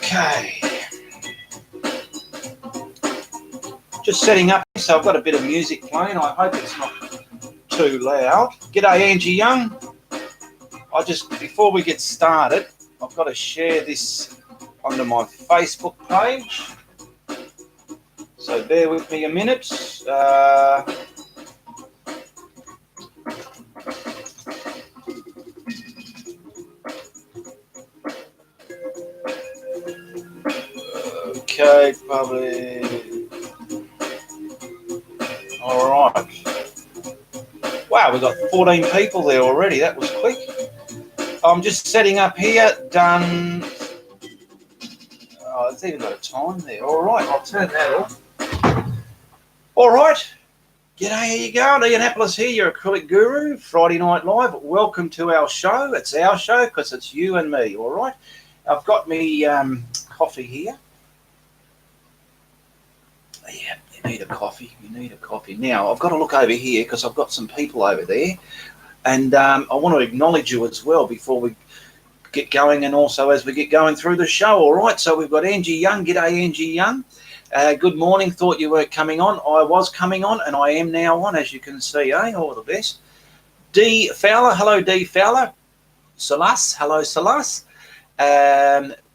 Okay. Just setting up, so I've got a bit of music playing. I hope it's not too loud. G'day, Angie Young. Before we get started, I've got to share this onto my Facebook page. So bear with me a minute. Okay, probably. All right. Wow, we've got 14 people there already. That was quick. I'm just setting up here. Done. Oh, it's even got a time there. All right, I'll turn that off. All right. G'day, how you going? Ian here, your acrylic guru, Friday Night Live. Welcome to our show. It's our show because it's you and me, all right? I've got me coffee here. Yeah, you need a coffee. You need a coffee. Now, I've got to look over here because I've got some people over there. And I want to acknowledge you as well before we get going and also as we get going through the show, all right? So we've got Angie Young. G'day, Angie Young. Good morning. Thought you weren't coming on. I was coming on and I am now on, as you can see, all the best. D. Fowler. Hello, D. Fowler. Salas. Hello, Salas.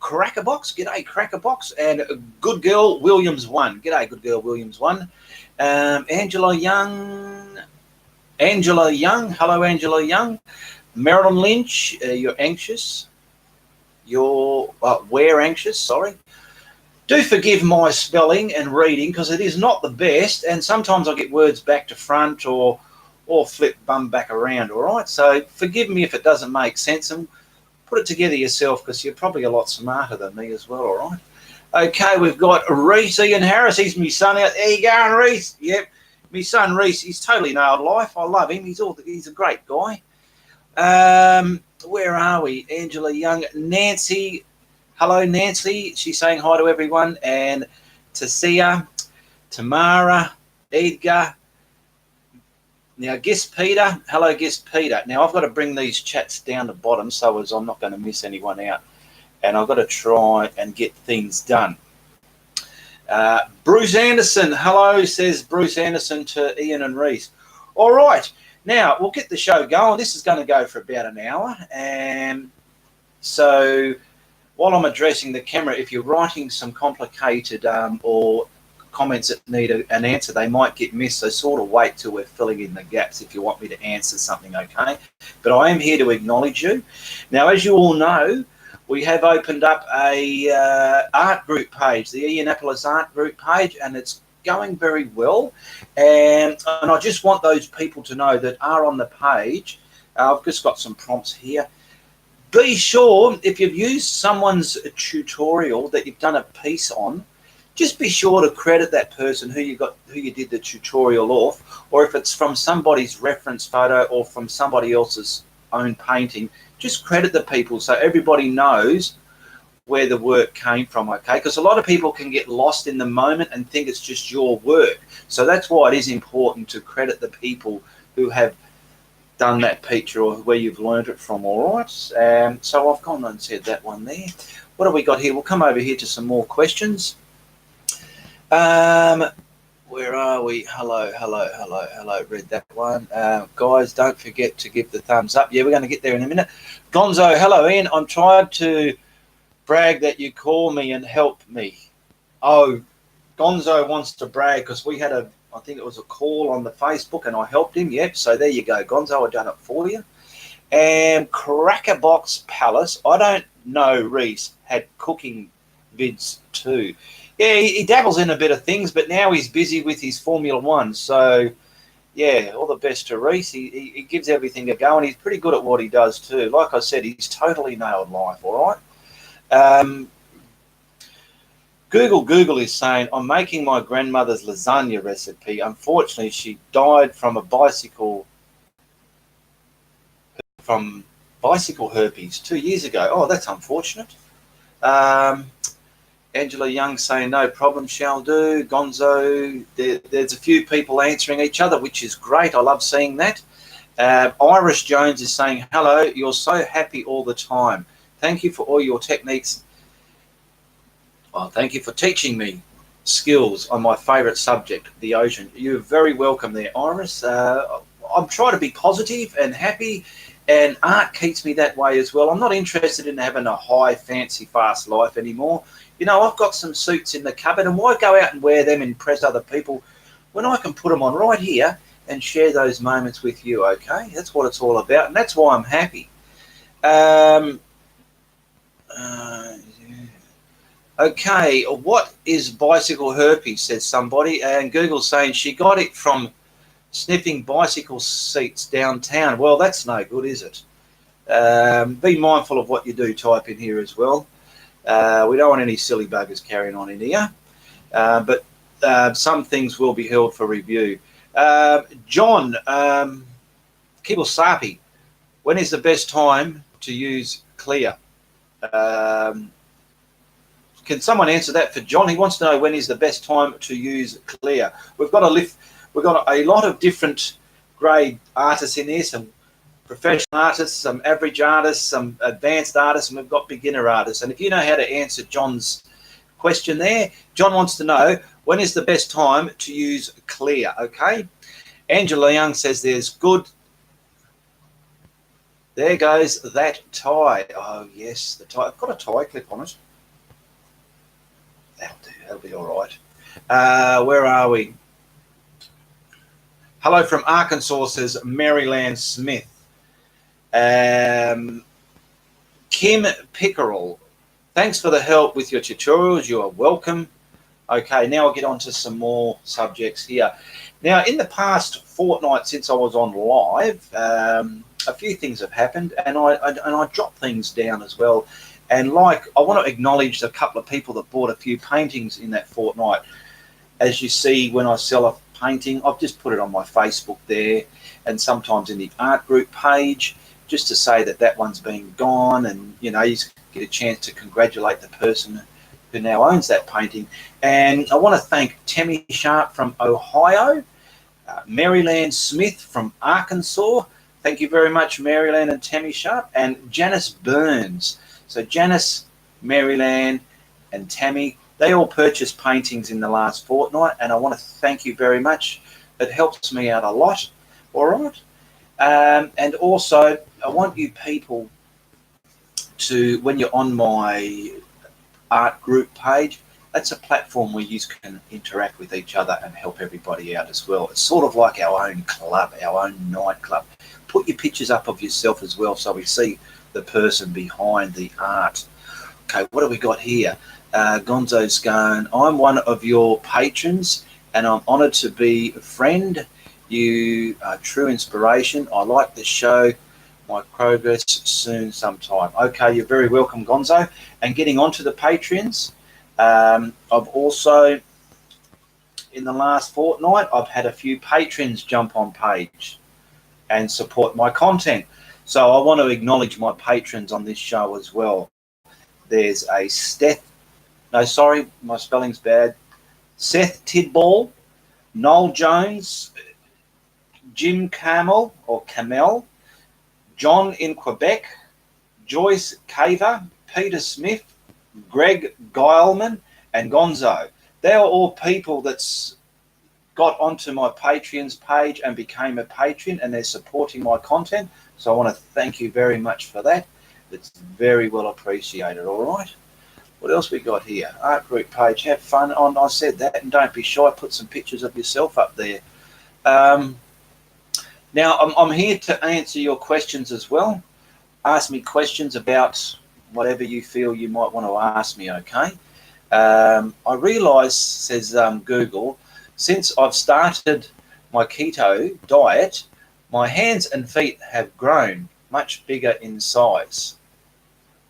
Crackerbox. G'day, Crackerbox. And Good Girl Williams 1. G'day, Good Girl Williams 1. Angela Young. Angela Young. Hello, Angela Young. Marilyn Lynch. You're anxious. We're anxious, sorry. Do forgive my spelling and reading because it is not the best, and sometimes I get words back to front or flip bum back around, all right? So forgive me if it doesn't make sense and put it together yourself because you're probably a lot smarter than me as well, all right? Okay, we've got Reese Ian Harris. He's my son out there. You going, Reese? Yep. My son Reese, he's totally nailed life. I love him. He's a great guy. Where are we? Angela Young. Nancy. Hello, Nancy. She's saying hi to everyone. And Tasia, Tamara, Edgar. Now, Guest Peter. Hello, Guest Peter. Now, I've got to bring these chats down the bottom so as I'm not going to miss anyone out. And I've got to try and get things done. Bruce Anderson. Hello, says Bruce Anderson to Ian and Reese. All right. Now, we'll get the show going. This is going to go for about an hour. And so while I'm addressing the camera, if you're writing some complicated or comments that need an answer, they might get missed. So sort of wait till we're filling in the gaps if you want me to answer something, okay? But I am here to acknowledge you. Now, as you all know, we have opened up a art group page, the Ianapolis Art Group page, and it's going very well. And I just want those people to know that are on the page. I've just got some prompts here. Be sure, if you've used someone's tutorial that you've done a piece on, just be sure to credit that person who you did the tutorial off, or if it's from somebody's reference photo or from somebody else's own painting, just credit the people so everybody knows where the work came from, okay? Because a lot of people can get lost in the moment and think it's just your work. So that's why it is important to credit the people who have done that picture or where you've learned it from, all right? So I've gone and said that one there. What have we got here? We'll come over here to some more questions. Where are we? Hello. Read that one. Guys, don't forget to give the thumbs up. Yeah, we're going to get there in a minute. Gonzo, hello, Ian. I'm trying to brag that you call me and help me. Oh, Gonzo wants to brag because we had I think it was a call on the Facebook and I helped him. Yep, so there you go, Gonzo, I've done it for you. And Crackerbox Palace, I don't know, Reese had cooking vids too. Yeah, he dabbles in a bit of things, but now he's busy with his Formula One. So, yeah, all the best to Reese. He gives everything a go, and he's pretty good at what he does too. Like I said, he's totally nailed life, all right? Google is saying, I'm making my grandmother's lasagna recipe. Unfortunately, she died from bicycle herpes 2 years ago. Oh, that's unfortunate. Angela Young saying, no problem, shall do. Gonzo, there's a few people answering each other, which is great. I love seeing that. Iris Jones is saying, hello, you're so happy all the time. Thank you for all your techniques Well, thank you for teaching me skills on my favourite subject, the ocean. You're very welcome there, Iris. I'm trying to be positive and happy, and art keeps me that way as well. I'm not interested in having a high, fancy, fast life anymore. You know, I've got some suits in the cupboard, and why go out and wear them and impress other people when I can put them on right here and share those moments with you, okay? That's what it's all about, and that's why I'm happy. Um, Okay, what is bicycle herpes, says somebody, and Google's saying she got it from sniffing bicycle seats downtown. Well, that's no good, is it? Be mindful of what you do type in here as well. We don't want any silly buggers carrying on in here, but some things will be held for review. John Kibosapi, when is the best time to use Clear? Can someone answer that for John? He wants to know when is the best time to use Clear. We've got a lot of different grade artists in here, some professional artists, some average artists, some advanced artists, and we've got beginner artists. And if you know how to answer John's question there, John wants to know when is the best time to use Clear, okay? Angela Young says there's good. There goes that tie. Oh, yes, the tie. I've got a tie clip on it. That'll do. That'll be all right. Where are we? Hello from Arkansas, says Maryland Smith. Kim Pickerel, thanks for the help with your tutorials. You are welcome. Okay, now I'll get on to some more subjects here. Now, in the past fortnight since I was on live, a few things have happened, and I dropped things down as well. And I want to acknowledge a couple of people that bought a few paintings in that fortnight. As you see, when I sell a painting, I've just put it on my Facebook there, and sometimes in the art group page, just to say that one's been gone, and you get a chance to congratulate the person who now owns that painting. And I want to thank Tammy Sharp from Ohio, Maryland Smith from Arkansas. Thank you very much, Maryland and Tammy Sharp, and Janice Burns. So Janice, Maryland, and Tammy, they all purchased paintings in the last fortnight, and I want to thank you very much. It helps me out a lot, all right? And also, I want you people to, when you're on my art group page, that's a platform where you can interact with each other and help everybody out as well. It's sort of like our own club, our own nightclub. Put your pictures up of yourself as well so we see the person behind the art. Okay, what have we got here? Gonzo's going, I'm one of your patrons and I'm honoured to be a friend. You are true inspiration. I like the show. My progress soon sometime. Okay, you're very welcome, Gonzo. And getting on to the Patreons, I've also, in the last fortnight, I've had a few patrons jump on page and support my content. So I want to acknowledge my patrons on this show as well. There's a Seth, no, sorry, my spelling's bad. Seth Tidball, Noel Jones, Jim Camel, or Camel, John in Quebec, Joyce Caver, Peter Smith, Greg Geilman, and Gonzo. They are all people that's got onto my Patreons page and became a patron, and they're supporting my content. So I want to thank you very much for that. It's very well appreciated, all right? What else we got here? Art group page, have fun. Oh, I said that, and don't be shy. Put some pictures of yourself up there. Now, I'm here to answer your questions as well. Ask me questions about whatever you feel you might want to ask me, okay? I realise, says Google, since I've started my keto diet, my hands and feet have grown much bigger in size.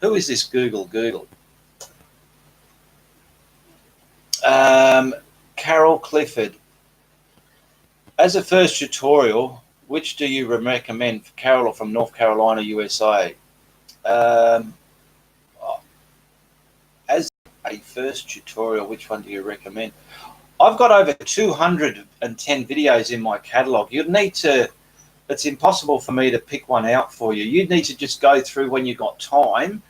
Who is this Google? Carol Clifford. As a first tutorial, which do you recommend for Carol from North Carolina, USA? As a first tutorial, which one do you recommend? I've got over 210 videos in my catalog. You'd need to, it's impossible for me to pick one out for you. You'd need to just go through when you've got time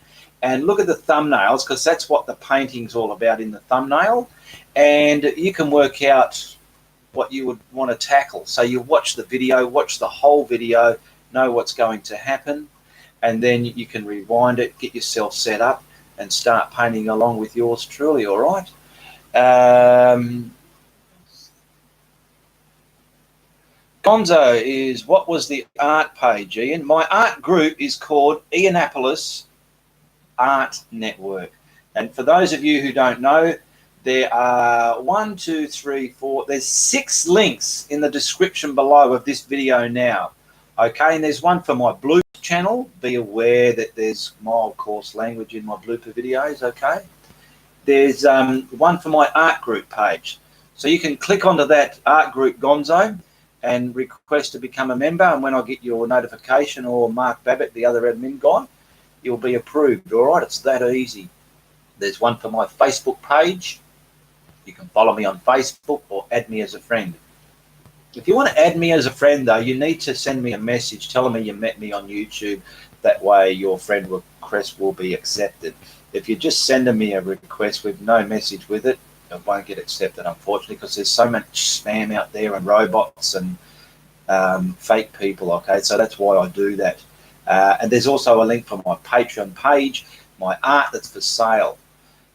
and look at the thumbnails, because that's what the painting's all about in the thumbnail, and you can work out what you would want to tackle. So you watch the video, watch the whole video, know what's going to happen, and then you can rewind it, get yourself set up, and start painting along with yours truly. All right. Gonzo is, what was the art page, Ian? My art group is called Ianapolis Art Network. And for those of you who don't know, there are 1, 2, 3, 4, there's 6 links in the description below of this video now. Okay, and there's one for my blooper channel. Be aware that there's mild coarse language in my blooper videos, okay? There's one for my art group page. So you can click onto that art group Gonzo and request to become a member, and when I get your notification, or Mark Babbitt, the other admin guy, you'll be approved. All right, it's that easy. There's one for my Facebook page. You can follow me on Facebook or add me as a friend. If you want to add me as a friend, though, you need to send me a message telling me you met me on YouTube. That way your friend request will be accepted. If you're just sending me a request with no message with it, it won't get accepted, unfortunately, because there's so much spam out there and robots and fake people, okay? So that's why I do that. And there's also a link for my Patreon page, my art that's for sale.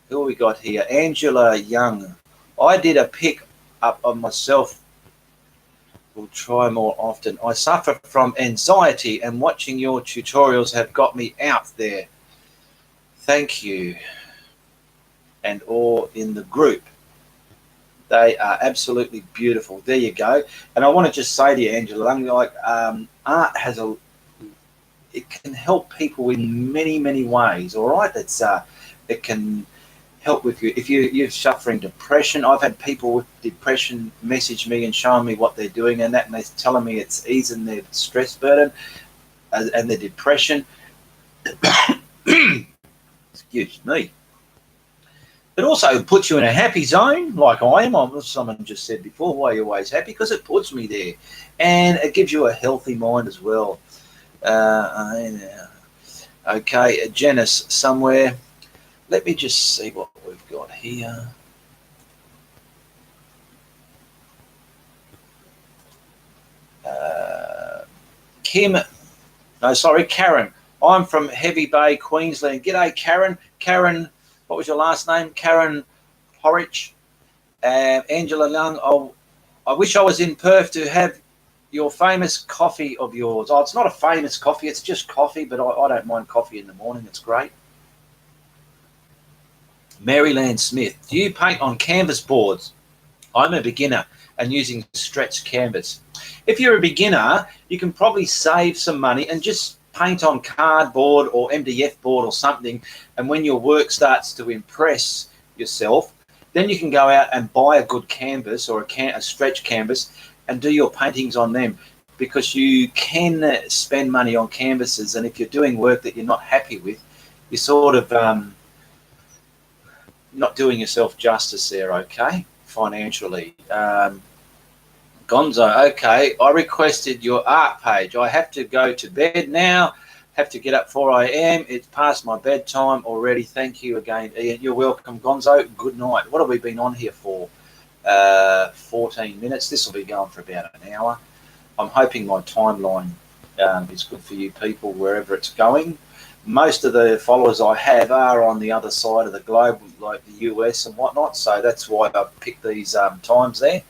Who have we got here? Angela Young. I did a pick up on myself. We'll try more often. I suffer from anxiety, and watching your tutorials have got me out there. Thank you. And all in the group. They are absolutely beautiful. There you go. And I want to just say to you, Angela, like art has it can help people in many, many ways. All right, it can help with you if you're suffering depression. I've had people with depression message me and showing me what they're doing, and they're telling me it's easing their stress burden and their depression. Excuse me. It also puts you in a happy zone, like I am. Someone just said before, why are you always happy? Because it puts me there. And it gives you a healthy mind as well. Okay, Janice somewhere. Let me just see what we've got here. Karen. I'm from Heavy Bay, Queensland. G'day, Karen. Karen, what was your last name? Karen Horrich. Angela Young, I wish I was in Perth to have your famous coffee of yours. Oh, it's not a famous coffee. It's just coffee, but I don't mind coffee in the morning. It's great. Maryland Smith, do you paint on canvas boards? I'm a beginner and using stretched canvas. If you're a beginner, you can probably save some money and just paint on cardboard or MDF board or something, and when your work starts to impress yourself, then you can go out and buy a good canvas or a stretch canvas and do your paintings on them, because you can spend money on canvases, and if you're doing work that you're not happy with, you're sort of not doing yourself justice there, okay, financially. Gonzo, okay, I requested your art page. I have to go to bed now. Have to get up 4 a.m. It's past my bedtime already. Thank you again, Ian. You're welcome, Gonzo. Good night. What have we been on here for? 14 minutes. This will be going for about an hour. I'm hoping my timeline is good for you people wherever it's going. Most of the followers I have are on the other side of the globe, like the US and whatnot, so that's why I've picked these times there.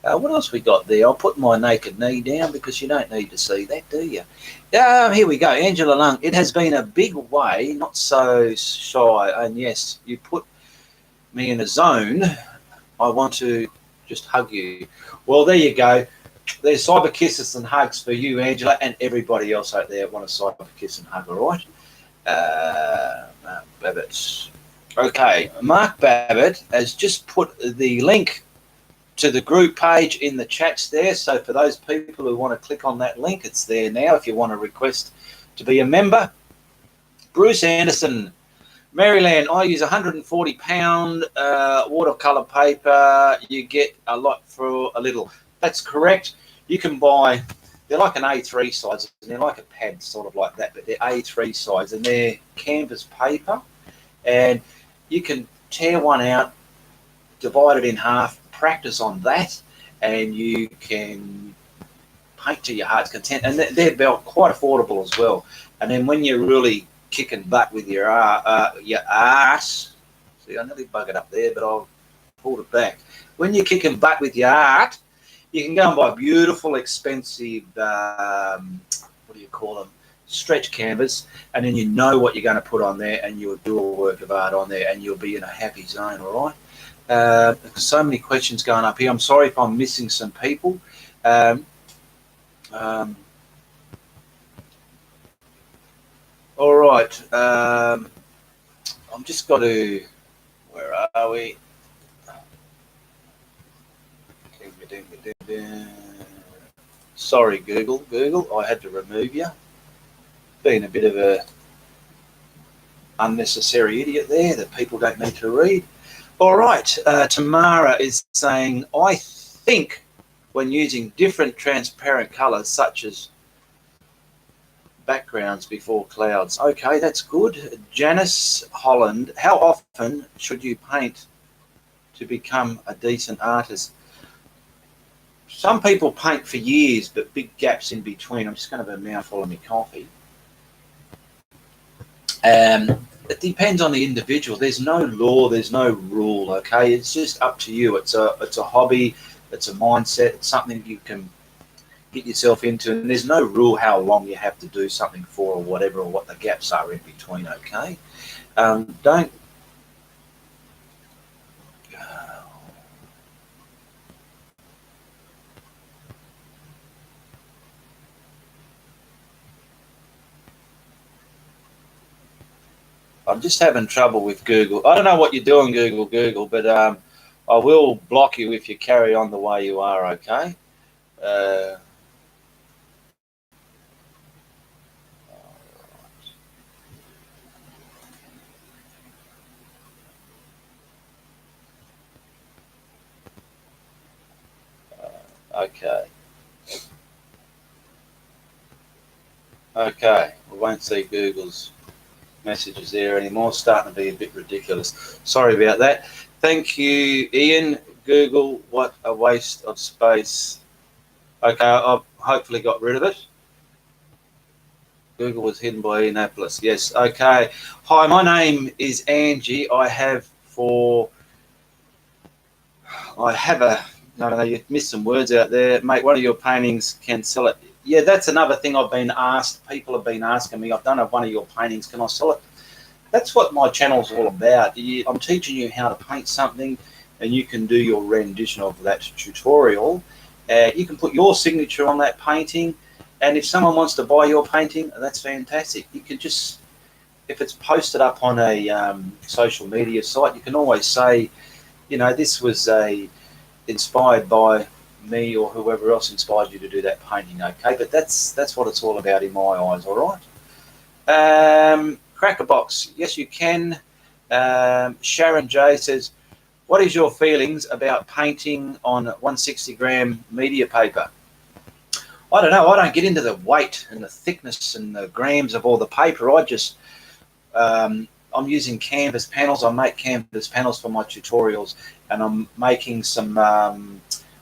What else we got there? I'll put my naked knee down because you don't need to see that, do you? Here we go. Angela Lung. It has been a big way, not so shy. And yes, you put me in a zone. I want to just hug you. Well, there you go. There's cyber kisses and hugs for you, Angela, and everybody else out there want a cyber kiss and hug, all right? Babbitt. Okay, Mark Babbitt has just put the link to the group page in the chats there. So for those people who want to click on that link, it's there now if you want to request to be a member. Bruce Anderson, Maryland, I use 140-pound watercolor paper. You get a lot for a little. That's correct. You can buy they're like an A3 size, and they're like a pad, sort of like that, but they're A3 size, and they're canvas paper, and you can tear one out, divide it in half, practice on that, and you can paint to your heart's content. And they're quite affordable as well. And then when you're really kicking butt with your ass, see, I nearly buggered up there, but I'll pull it back. When you're kicking butt with your art, you can go and buy beautiful, expensive, what do you call them, stretch canvas, and then you know what you're going to put on there, and you'll do a work of art on there, and you'll be in a happy zone, all right? So many questions going up here. I'm sorry if I'm missing some people. All right. I'm just got to. Where are we? Sorry, Google. I had to remove you. Being a bit of a unnecessary idiot there that people don't need to read. All right. Tamara is saying, I think when using different transparent colours such as backgrounds before clouds. Okay, that's good. Janice Holland, how often should you paint to become a decent artist? Some people paint for years, but big gaps in between. I'm just going to have a mouthful of my coffee. It depends on the individual. There's no law, there's no rule, okay? It's just up to you. It's a hobby, it's a mindset, it's something you can get yourself into, and there's no rule how long you have to do something for or whatever, or what the gaps are in between, okay? Don't I'm just having trouble with Google. I don't know what you're doing, Google, but I will block you if you carry on the way you are, okay? Okay. Okay, we won't see Google's messages there anymore. Starting to be a bit ridiculous. Sorry about that. Thank you, Ian. Google, what a waste of space. Okay, I've hopefully got rid of it. Google was hidden by Indianapolis. Yes, okay. Hi, my name is Angie. I have a, no, you missed some words out there. Mate, one of your paintings can sell it. Yeah, that's another thing I've been asked. People have been asking me, I've done one of your paintings, can I sell it? That's what my channel's all about. I'm teaching you how to paint something, and you can do your rendition of that tutorial. You can put your signature on that painting, and if someone wants to buy your painting, that's fantastic. You can just, if it's posted up on a social media site, you can always say, you know, this was inspired by me or whoever else inspired you to do that painting, okay? But that's what it's all about in my eyes, all right? Crackerbox, yes, you can. Sharon J says, what is your feelings about painting on 160 gram media paper? I don't know. I don't get into the weight and the thickness and the grams of all the paper. I just, I'm using canvas panels. I make canvas panels for my tutorials, and I'm making some,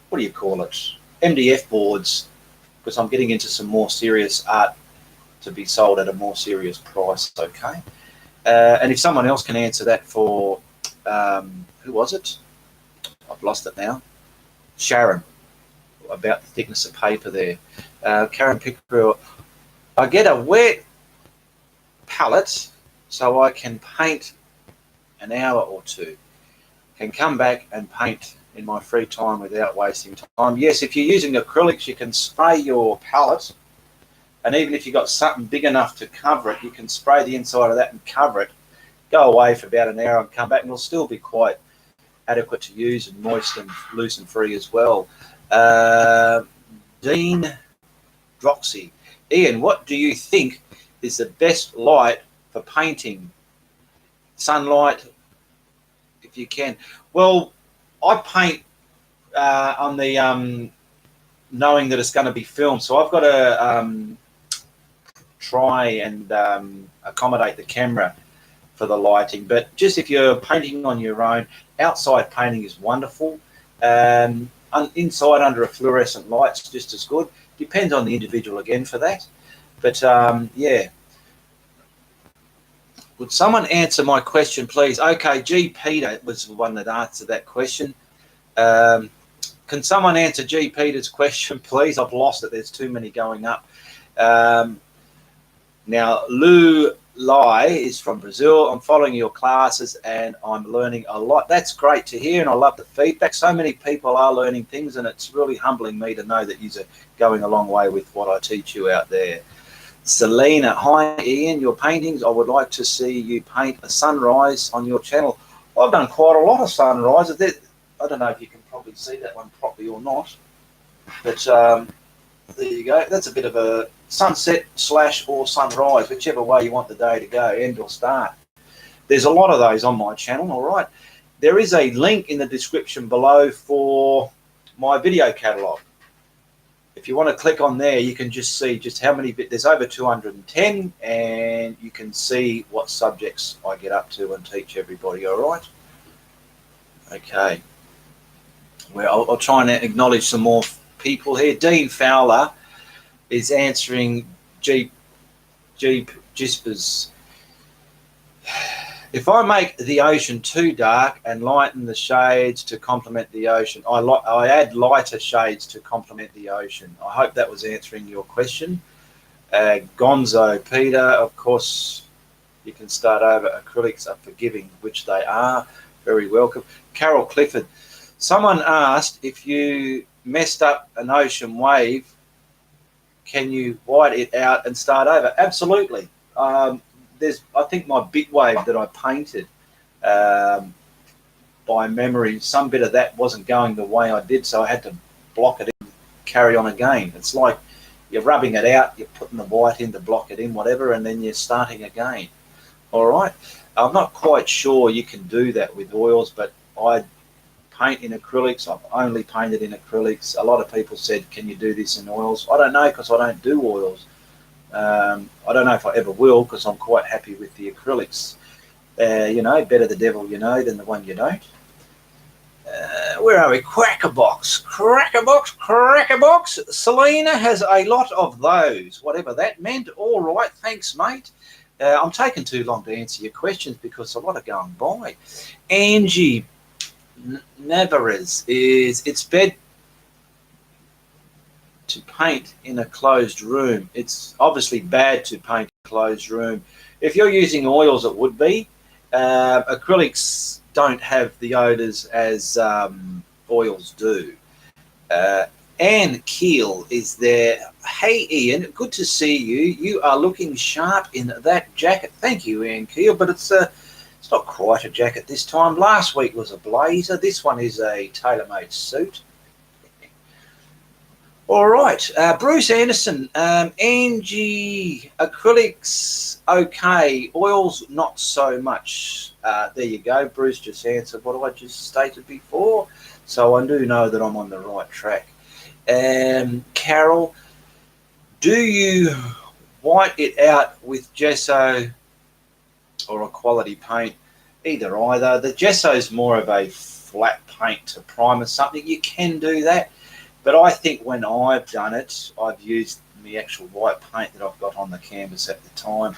what do you call it? MDF boards, because I'm getting into some more serious art to be sold at a more serious price, okay? And if someone else can answer that for, who was it? I've lost it now. Sharon, about the thickness of paper there. Karen Pickerel, I get a wet palette so I can paint an hour or two. Can come back and paint in my free time without wasting time. Yes, if you're using acrylics, you can spray your palette, and even if you've got something big enough to cover it, you can spray the inside of that and cover it, go away for about an hour and come back, and it'll still be quite adequate to use and moist and loose and free as well. Dean Droxy. Ian, what do you think is the best light for painting? Sunlight, if you can. Well, I paint on the knowing that it's going to be filmed. So I've got to try and accommodate the camera for the lighting. But just if you're painting on your own, outside painting is wonderful. Inside under a fluorescent light's just as good. Depends on the individual again for that. But yeah. Would someone answer my question, please? Okay, G. Peter was the one that answered that question. Can someone answer G. Peter's question, please? I've lost it. There's too many going up. Now, Lu Lai is from Brazil. I'm following your classes and I'm learning a lot. That's great to hear, and I love the feedback. So many people are learning things, and it's really humbling me to know that you're going a long way with what I teach you out there. Selena, hi Ian, your paintings, I would like to see you paint a sunrise on your channel. I've done quite a lot of sunrises. I don't know if you can probably see that one properly or not, but there you go. That's a bit of a sunset / or sunrise, whichever way you want the day to go, end or start. There's a lot of those on my channel, all right. There is a link in the description below for my video catalogue. If you want to click on there, you can just see just how many, there's over 210, and you can see what subjects I get up to and teach everybody, all right? Okay. Well, I'll try and acknowledge some more people here. Dean Fowler is answering Gisper's. If I make the ocean too dark and lighten the shades to complement the ocean, I add lighter shades to complement the ocean. I hope that was answering your question. Gonzo Peter, of course, you can start over. Acrylics are forgiving, which they are. Very welcome. Carol Clifford, someone asked if you messed up an ocean wave, can you white it out and start over? Absolutely. I think my bit wave that I painted by memory, some bit of that wasn't going the way I did, so I had to block it in, carry on again. It's like you're rubbing it out, you're putting the white in to block it in, whatever, and then you're starting again. All right. I'm not quite sure you can do that with oils, but I paint in acrylics. I've only painted in acrylics. A lot of people said, can you do this in oils? I don't know, because I don't do oils. I don't know if I ever will, because I'm quite happy with the acrylics. You know, better the devil you know than the one you don't. Where are we? Crackerbox. Crackerbox. Crackerbox. Selena has a lot of those, whatever that meant. All right, thanks, mate. I'm taking too long to answer your questions because a lot are going by. Angie Navarez it's bad to paint in a closed room. It's obviously bad to paint in a closed room. If you're using oils, it would be. Acrylics don't have the odors as oils do. Anne Keel is there. Hey Ian, good to see you. You are looking sharp in that jacket. Thank you, Anne Keel, but it's not quite a jacket this time. Last week was a blazer. This one is a tailor-made suit. All right, Bruce Anderson, Angie, acrylics, okay, oils, not so much. There you go, Bruce just answered what I just stated before, so I do know that I'm on the right track. Carol, do you white it out with gesso or a quality paint? Either. The gesso is more of a flat paint to primer something. You can do that. But I think when I've done it, I've used the actual white paint that I've got on the canvas at the time.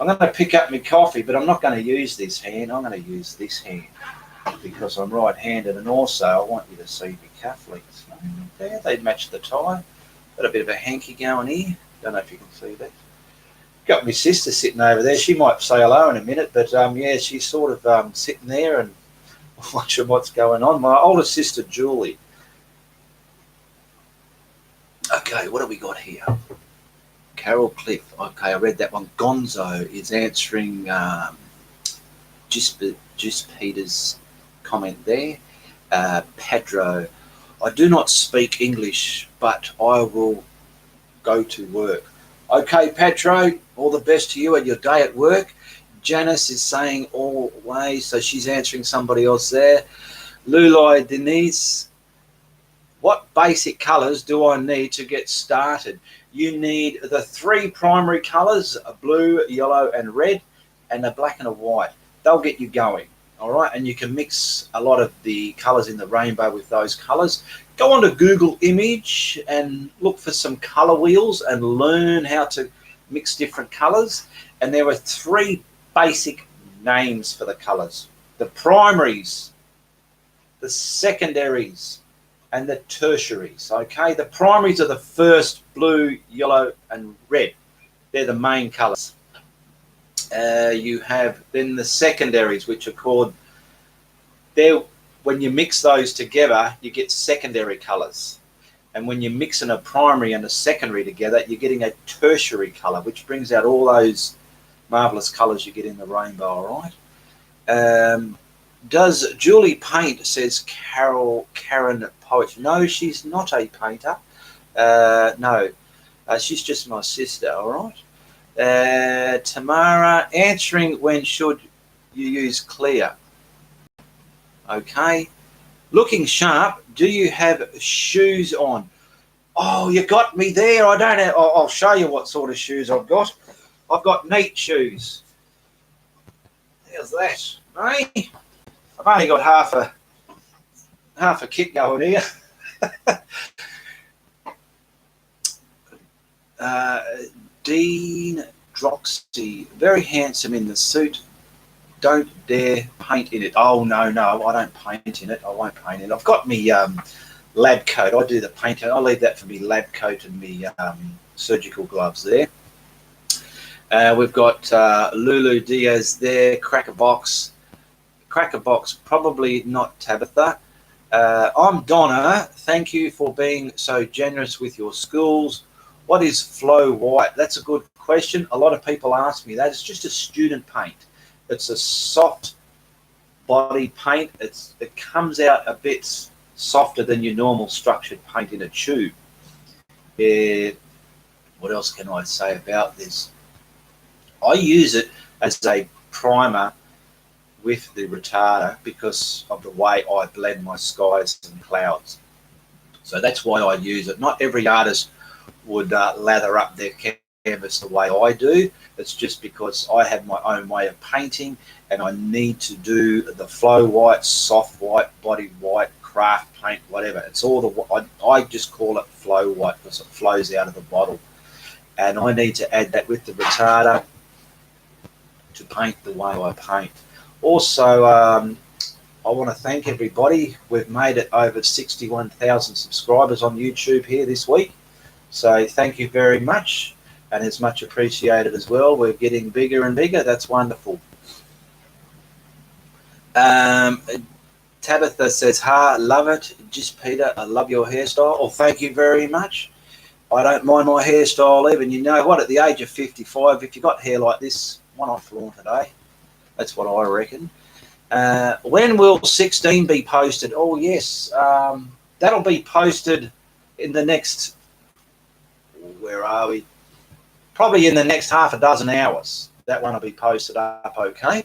I'm going to pick up my coffee, but I'm not going to use this hand. I'm going to use this hand because I'm right-handed, and also I want you to see my cufflinks. There, they match the tie. Got a bit of a hanky going here. Don't know if you can see that. Got my sister sitting over there. She might say hello in a minute, but yeah, she's sort of sitting there and watching what's going on. My older sister, Julie. Okay, what have we got here? Carol Cliff. Okay, I read that one. Gonzo is answering just Peter's comment there. Pedro, I do not speak English, but I will go to work. Okay, Pedro, all the best to you and your day at work. Janice is saying always, so she's answering somebody else there. Lulai Denise, What basic colors do I need to get started? You need the 3 primary colors, blue, yellow, and red, and a black and a white. They'll get you going. All right, and you can mix a lot of the colors in the rainbow with those colors. Go onto Google Image and look for some color wheels and learn how to mix different colors. And there are 3 basic names for the colors: the primaries, the secondaries, and the tertiaries. Okay, the primaries are the first: blue, yellow, and red. They're the main colors. You have then the secondaries, which are called, when you mix those together, you get secondary colors. And when you're mixing a primary and a secondary together, you're getting a tertiary color, which brings out all those marvelous colors you get in the rainbow. All right. Does Julie paint? Says Karen Poet. No, she's not a painter. No, she's just my sister. All right. Tamara, answering when should you use clear? Okay. Looking sharp. Do you have shoes on? Oh, you got me there. I don't have, I'll show you what sort of shoes I've got. I've got neat shoes. How's that? Hey? I've only got half a kit going here. Dean Droxy, very handsome in the suit. Don't dare paint in it. Oh, no, I don't paint in it. I won't paint it. I've got me lab coat. I do the painting. I'll leave that for me lab coat and me surgical gloves there. We've got Lulu Diaz there, Crackerbox, probably not Tabitha. I'm Donna. Thank you for being so generous with your schools. What is Flow White? That's a good question. A lot of people ask me that. It's just a student paint. It's a soft body paint. It comes out a bit softer than your normal structured paint in a tube. What else can I say about this? I use it as a primer with the retarder because of the way I blend my skies and clouds. So that's why I use it. Not every artist would lather up their canvas the way I do. It's just because I have my own way of painting and I need to do the flow white, soft white, body white, craft paint, whatever. It's all I just call it flow white because it flows out of the bottle. And I need to add that with the retarder to paint the way I paint. Also, I want to thank everybody. We've made it over 61,000 subscribers on YouTube here this week. So thank you very much, and it's much appreciated as well. We're getting bigger and bigger. That's wonderful. Tabitha says, love it. Just Peter, I love your hairstyle. Oh, thank you very much. I don't mind my hairstyle even. You know what, at the age of 55, if you've got hair like this, why not flaunt today? That's what I reckon. When will 16 be posted? Oh, yes. That'll be posted in the next, where are we? Probably in the next half a dozen hours. That one will be posted up, okay?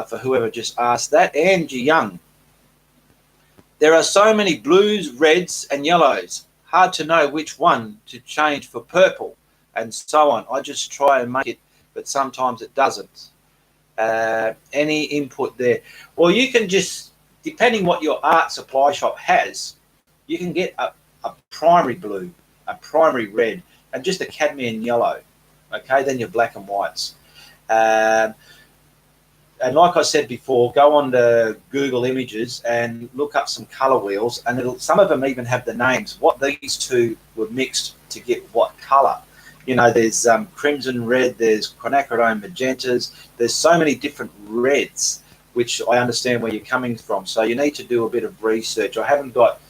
For whoever just asked that. Angie Young. There are so many blues, reds, and yellows. Hard to know which one to change for purple, and so on. I just try and make it, but sometimes it doesn't. Any input there? Well, you can just, depending what your art supply shop has, you can get a primary blue, a primary red, and just a cadmium yellow. Okay, then your black and whites. And like I said before, go on to Google Images and look up some color wheels, and some of them even have the names, what these two were mixed to get what color. You know, there's crimson red, there's quinacridone magentas, there's so many different reds, which I understand where you're coming from. So you need to do a bit of research. I haven't got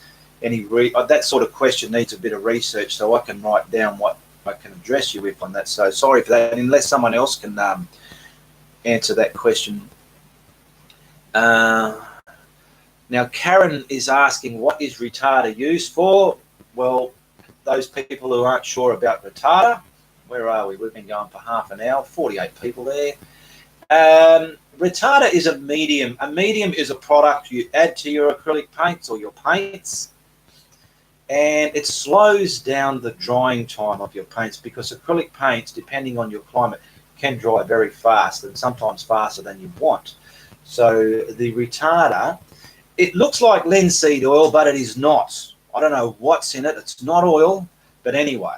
any, that sort of question needs a bit of research so I can write down what I can address you with on that. So sorry for that, unless someone else can answer that question. Now Karen is asking, what is retarder used for? Well, those people who aren't sure about retarder, where are we? We've been going for half an hour, 48 people there. Retarder is a medium. A medium is a product you add to your acrylic paints or your paints. and it slows down the drying time of your paints, because acrylic paints, depending on your climate, can dry very fast, and sometimes faster than you want. So the retarder, it looks like linseed oil, but it is not. I don't know what's in it. It's not oil, but anyway,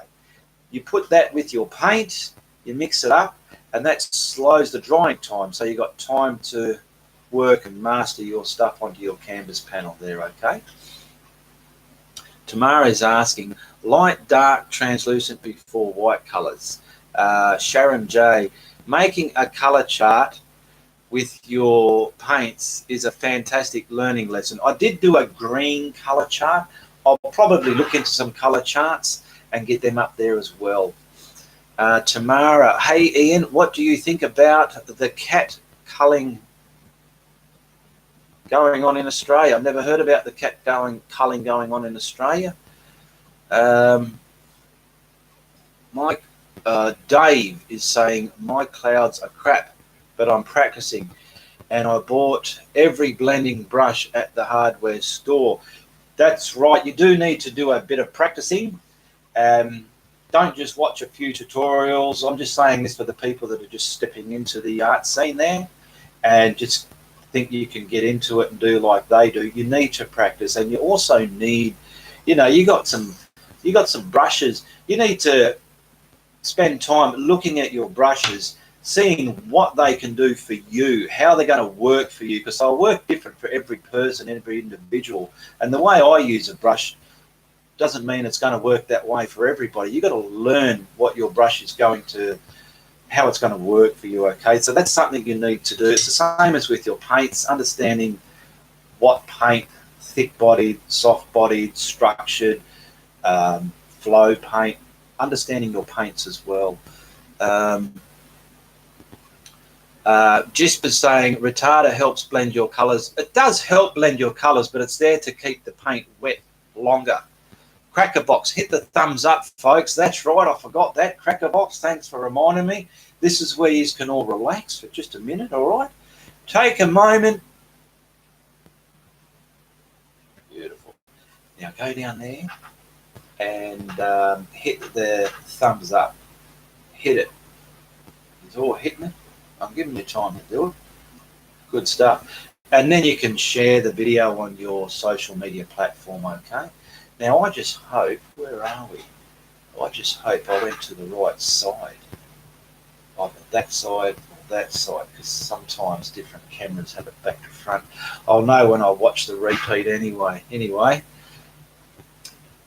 you put that with your paint, you mix it up, and that slows the drying time. So you've got time to work and master your stuff onto your canvas panel there, okay? Tamara is asking, light, dark, translucent before white colours. Sharon J, making a colour chart with your paints is a fantastic learning lesson. I did do a green colour chart. I'll probably look into some colour charts and get them up there as well. Tamara, hey Ian, what do you think about the cat culling going on in Australia? I've never heard about the cat culling going on in Australia. Dave is saying, my clouds are crap, but I'm practicing, and I bought every blending brush at the hardware store. That's right, you do need to do a bit of practicing. Don't just watch a few tutorials. I'm just saying this for the people that are just stepping into the art scene there and just think you can get into it and do like they do. You need to practice, and you also need, you know, you got some brushes. You need to spend time looking at your brushes, seeing what they can do for you, how they're going to work for you, because they'll work different for every person, every individual. And the way I use a brush doesn't mean it's going to work that way for everybody. You've got to learn what your brush is going to, how it's going to work for you, okay? So that's something you need to do. It's the same as with your paints, understanding what paint, thick-bodied, soft-bodied, structured, flow paint, understanding your paints as well. Just for saying, retarder helps blend your colours. It does help blend your colours, but it's there to keep the paint wet longer. Crackerbox, hit the thumbs up, folks. That's right, I forgot that. Crackerbox, thanks for reminding me. This is where you can all relax for just a minute, all right? Take a moment. Beautiful. Now go down there and hit the thumbs up. Hit it. It's all hitting it. I'm giving you time to do it. Good stuff. And then you can share the video on your social media platform, okay? Now, I just hope, where are we? I just hope I went to the right side. Either that side or that side, because sometimes different cameras have it back to front. I'll know when I watch the repeat anyway. Anyway,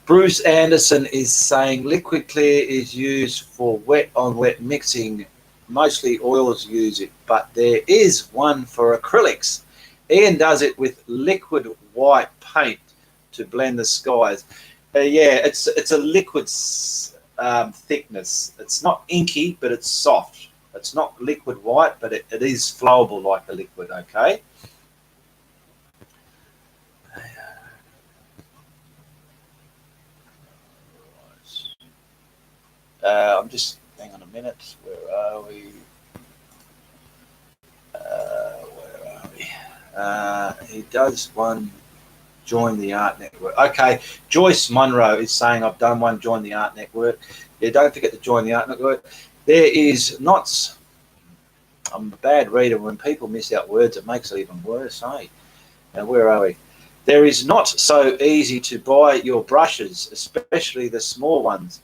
Bruce Anderson is saying liquid clear is used for wet on wet mixing. Mostly oils use it, but there is one for acrylics. Ian does it with liquid white paint to blend the skies. Yeah, it's a liquid thickness. It's not inky, but it's soft. It's not liquid white, but it is flowable like a liquid, okay? I'm just, hang on a minute, where are we? He does one, join the Art Network. Okay, Joyce Munro is saying, I've done one, join the Art Network. Yeah, don't forget to join the Art Network. There is not, I'm a bad reader. When people miss out words, it makes it even worse, eh? Now, where are we? There is not so easy to buy your brushes, especially the small ones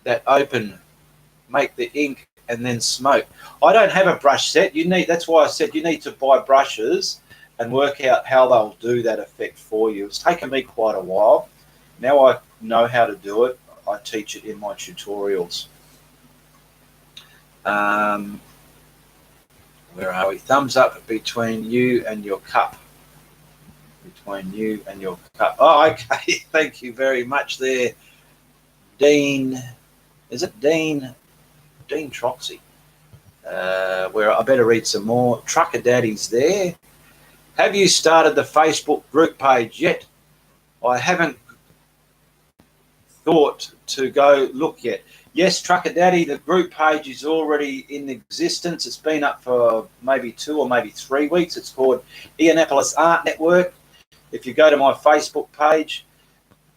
that open, make the ink and then smoke. I don't have a brush set. You need, that's why I said you need to buy brushes and work out how they'll do that effect for you. It's taken me quite a while. Now I know how to do it. I teach it in my tutorials. Where are we? Thumbs up between you and your cup. Between you and your cup. Oh, okay. Thank you very much there, Dean. Is it Dean? Dean Troxy. Where I better read some more. Trucker Daddy's there. Have you started the Facebook group page yet? I haven't thought to go look yet. Yes, Trucker Daddy, the group page is already in existence. It's been up for maybe 2 or maybe 3 weeks. It's called Ianapolis Art Network. If you go to my Facebook page,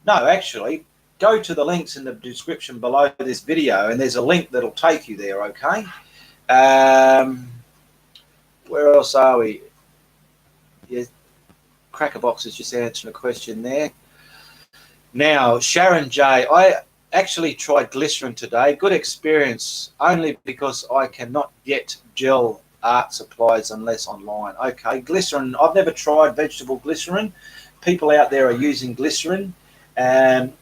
no, actually, go to the links in the description below this video, and there's a link that'll take you there, okay? Where else are we? Yeah, Crackerbox is just answering a question there. Now, Sharon J, I actually tried glycerin today. Good experience, only because I cannot get gel art supplies unless online. Okay, glycerin, I've never tried vegetable glycerin. People out there are using glycerin. It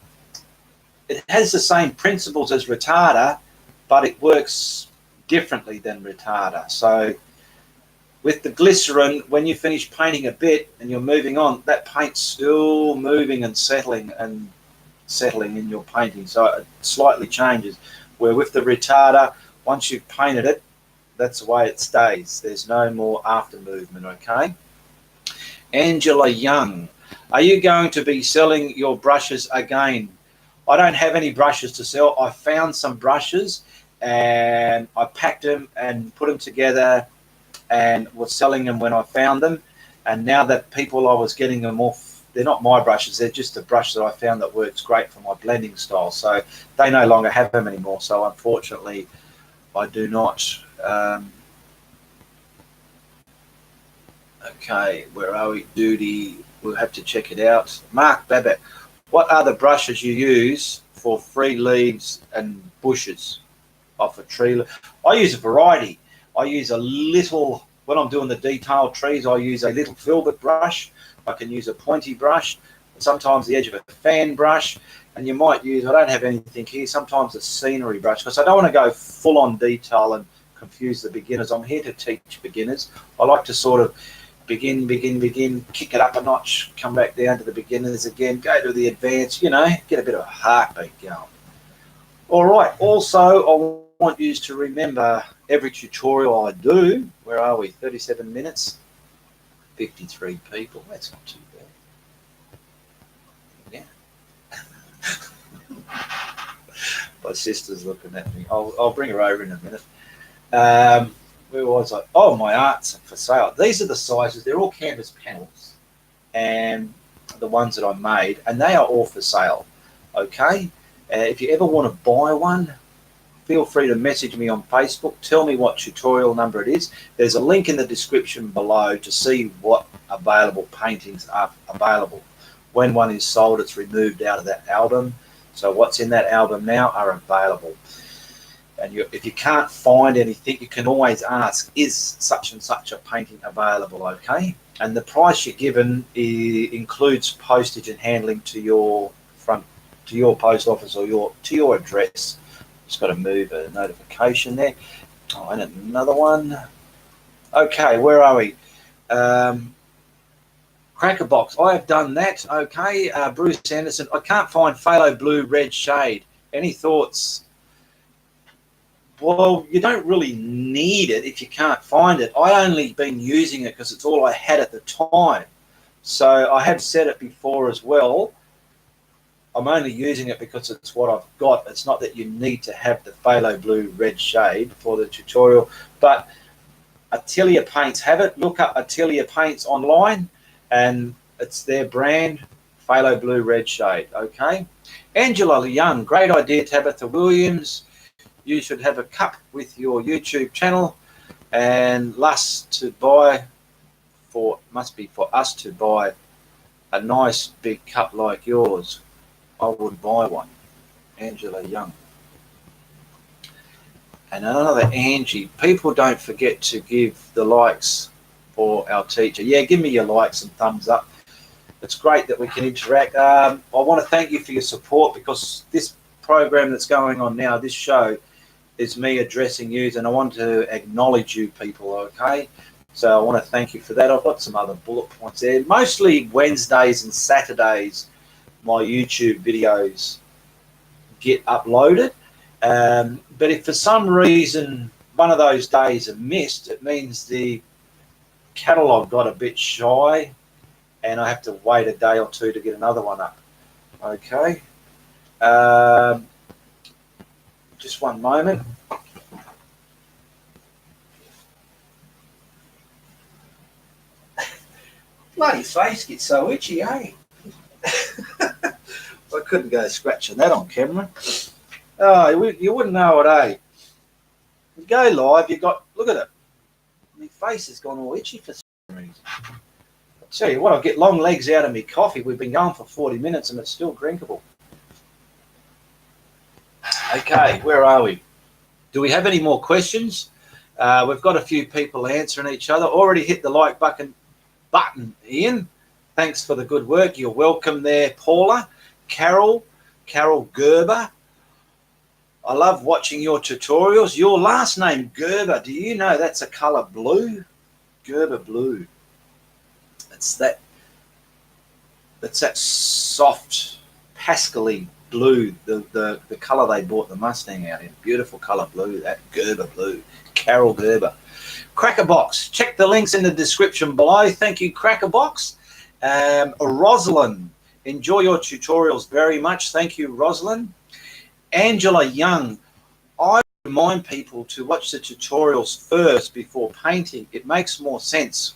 has the same principles as retarder, but it works differently than retarder. So with the glycerin, when you finish painting a bit and you're moving on, that paint's still moving and settling in your painting, so it slightly changes. Where with the retarder, once you've painted it, that's the way it stays. There's no more after movement, okay? Angela Young, are you going to be selling your brushes again? I don't have any brushes to sell. I found some brushes and I packed them and put them together and was selling them when I found them. And now that people I was getting them off, they're not my brushes, they're just a brush that I found that works great for my blending style. So they no longer have them anymore. So unfortunately, I do not. Okay, where are we? Duty, we'll have to check it out. Mark Babbitt, what are the brushes you use for free leaves and bushes off a tree? I use a variety. I use a little, when I'm doing the detailed trees, I use a little filbert brush. I can use a pointy brush, sometimes the edge of a fan brush, and you might use, I don't have anything here, sometimes a scenery brush, because I don't want to go full on detail and confuse the beginners. I'm here to teach beginners. I like to sort of begin, kick it up a notch, come back down to the beginners again, go to the advanced, you know, get a bit of a heartbeat going. All right, also I want you to remember every tutorial I do, where are we, 37 minutes, 53 people, that's not too bad. Yeah. My sister's looking at me. I'll bring her over in a minute. Where was I? Oh, my art's for sale. These are the sizes. They're all canvas panels, and the ones that I made, and they are all for sale. Okay. If you ever want to buy one, feel free to message me on Facebook. Tell me what tutorial number it is. There's a link in the description below to see what available paintings are available. When one is sold, it's removed out of that album. So what's in that album now are available. And if you can't find anything, you can always ask, is such and such a painting available, okay? And the price you're given includes postage and handling to your post office or to your address. Just got to move a notification there. Oh, and another one. Okay, where are we? Crackerbox, I have done that. Okay, Bruce Anderson, I can't find phthalo blue red shade. Any thoughts? Well, you don't really need it if you can't find it. I only been using it because it's all I had at the time. So I have said it before as well. I'm only using it because it's what I've got. It's not that you need to have the phthalo blue red shade for the tutorial, but Atelier Paints have it. Look up Atelier Paints online and it's their brand, phthalo blue red shade, okay? Angela Young, great idea, Tabitha Williams. You should have a cup with your YouTube channel, and must be for us to buy a nice big cup like yours. I would buy one. Angela Young. And another Angie. People don't forget to give the likes for our teacher. Yeah, give me your likes and thumbs up. It's great that we can interact. I want to thank you for your support, because this program that's going on now, this show, is me addressing you, and I want to acknowledge you people, okay? So I want to thank you for that. I've got some other bullet points there. Mostly Wednesdays and Saturdays, my YouTube videos get uploaded. But if for some reason one of those days are missed, it means the catalogue got a bit shy and I have to wait a day or two to get another one up. Okay. Just one moment. bloody face gets so itchy, eh? I couldn't go scratching that on camera. Oh, you wouldn't know it, eh? You go live, you got, look at it. My face has gone all itchy for some reason. I'll tell you what, I'll get long legs out of me coffee. We've been going for 40 minutes and it's still drinkable. Okay, where are we? Do we have any more questions? We've got a few people answering each other. Already hit the like button, Ian. Thanks for the good work. You're welcome there, Paula. Carol Gerber. I love watching your tutorials. Your last name, Gerber, do you know that's a colour blue? Gerber blue. It's that soft, pastel-y blue, the colour they bought the Mustang out in. Beautiful colour blue, that Gerber blue. Carol Gerber. Crackerbox. Check the links in the description below. Thank you, Crackerbox. Rosalind. Enjoy your tutorials very much. Thank you, Rosalind. Angela Young. I remind people to watch the tutorials first before painting. It makes more sense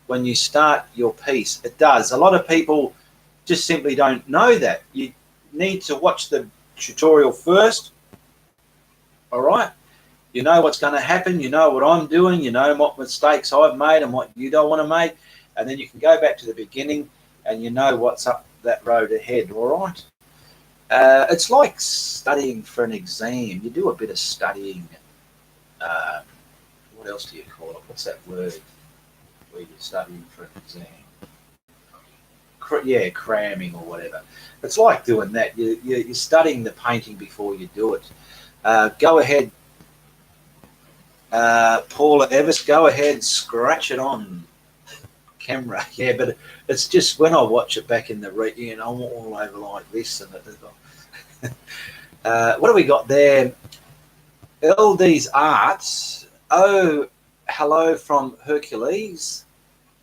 when you start your piece. It does. A lot of people just simply don't know that. You need to watch the tutorial first. All right. You know what's going to happen. You know what I'm doing. You know what mistakes I've made and what you don't want to make. And then you can go back to the beginning and you know what's up that road ahead. All right. It's like studying for an exam. You do a bit of studying. What else do you call it? What's that word where you're studying for an exam? Yeah, cramming or whatever. It's like doing that. You're studying the painting before you do it. Go ahead, Paula Evers. Go ahead, scratch it on camera. Yeah, but it's just when I watch it back in the I'm all over like this. And what do we got there? LD's Arts. Oh, hello from Hercules.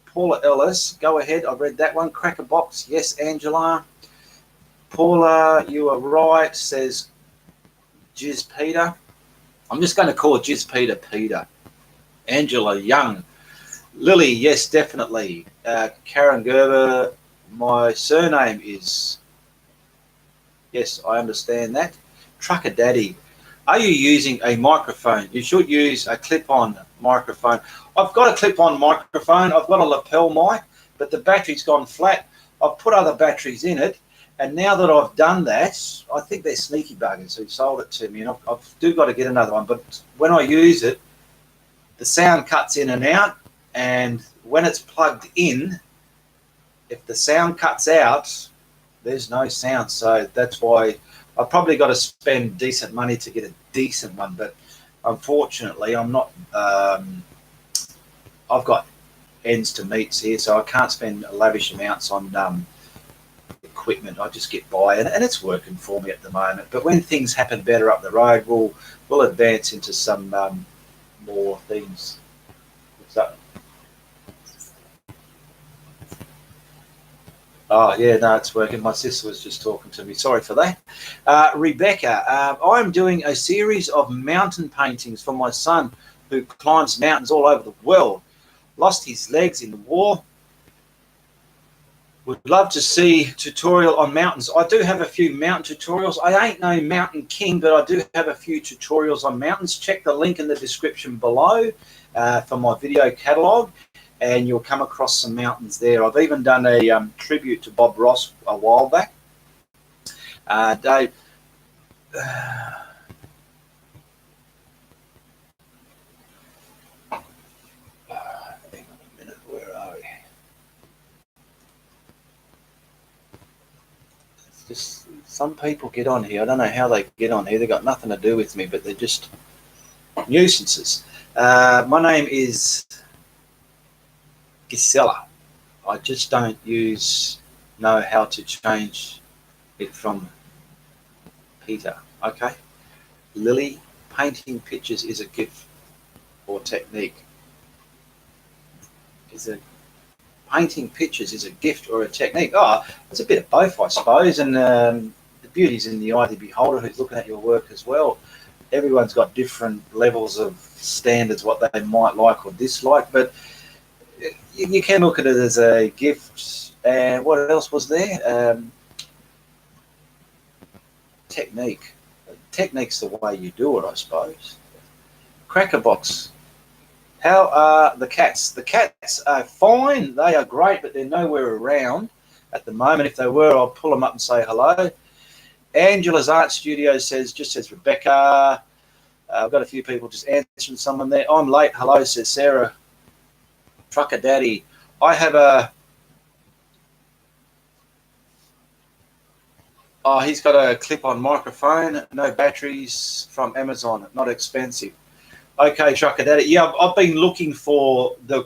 Paula Ellis, go ahead. I read that one. Crackerbox. Yes, Angela. Paula, you are right, says Jizz Peter. I'm just going to call Jizz Peter Peter. Angela Young. Lily, yes, definitely. Karen Gerber, my surname is... Yes, I understand that. Trucker Daddy, are you using a microphone? You should use a clip-on microphone. I've got a clip-on microphone. I've got a lapel mic, but the battery's gone flat. I've put other batteries in it, and now that I've done that, I think they're sneaky buggers who sold it to me, and I've do got to get another one. But when I use it, the sound cuts in and out, and when it's plugged in, if the sound cuts out, there's no sound. So that's why I've probably got to spend decent money to get a decent one. But unfortunately, I'm not. I've got ends to meet here, so I can't spend lavish amounts on equipment. I just get by, and it's working for me at the moment. But when things happen better up the road, we'll advance into some more things. What's that? Oh, yeah, no, it's working. My sister was just talking to me. Sorry for that. Rebecca, I'm doing a series of mountain paintings for my son who climbs mountains all over the world. Lost his legs in the war. Would love to see tutorial on mountains. I do have a few mountain tutorials. I ain't no mountain king, but I do have a few tutorials on mountains. Check the link in the description below for my video catalogue, and you'll come across some mountains there. I've even done a tribute to Bob Ross a while back. Dave, hang on a minute, where are we? It's just some people get on here. I don't know how they get on here. They've got nothing to do with me, but they're just nuisances. My name is Gisela. I just don't know how to change it from Peter. Okay. Lily, painting pictures is a gift or technique. Painting pictures is a gift or a technique? Oh, it's a bit of both, I suppose. And the beauty's in the eye of the beholder who's looking at your work as well. Everyone's got different levels of standards, what they might like or dislike, but you can look at it as a gift. And what else was there? Technique. Technique's the way you do it, I suppose. Crackerbox. How are the cats? The cats are fine. They are great, but they're nowhere around at the moment. If they were, I'll pull them up and say hello. Angela's Art Studio says Rebecca. I've got a few people just answering someone there. I'm late. Hello, says Sarah. Trucker Daddy. I have a... Oh, he's got a clip-on microphone. No batteries from Amazon. Not expensive. Okay, Trucker Daddy. Yeah, I've been looking for the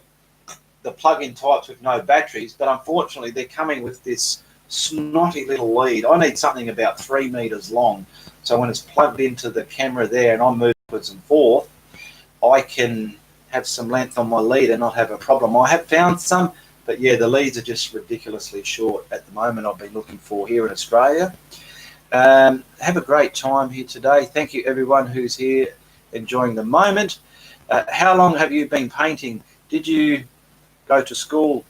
plug-in types with no batteries, but unfortunately they're coming with this snotty little lead. I need something about 3 meters long. So when it's plugged into the camera there and I move backwards and forth, I can have some length on my lead and not have a problem. I have found some, but yeah, the leads are just ridiculously short at the moment. I've been looking for here in Australia. Have a great time here today. Thank you everyone who's here enjoying the moment. How long have you been painting? Did you go to school?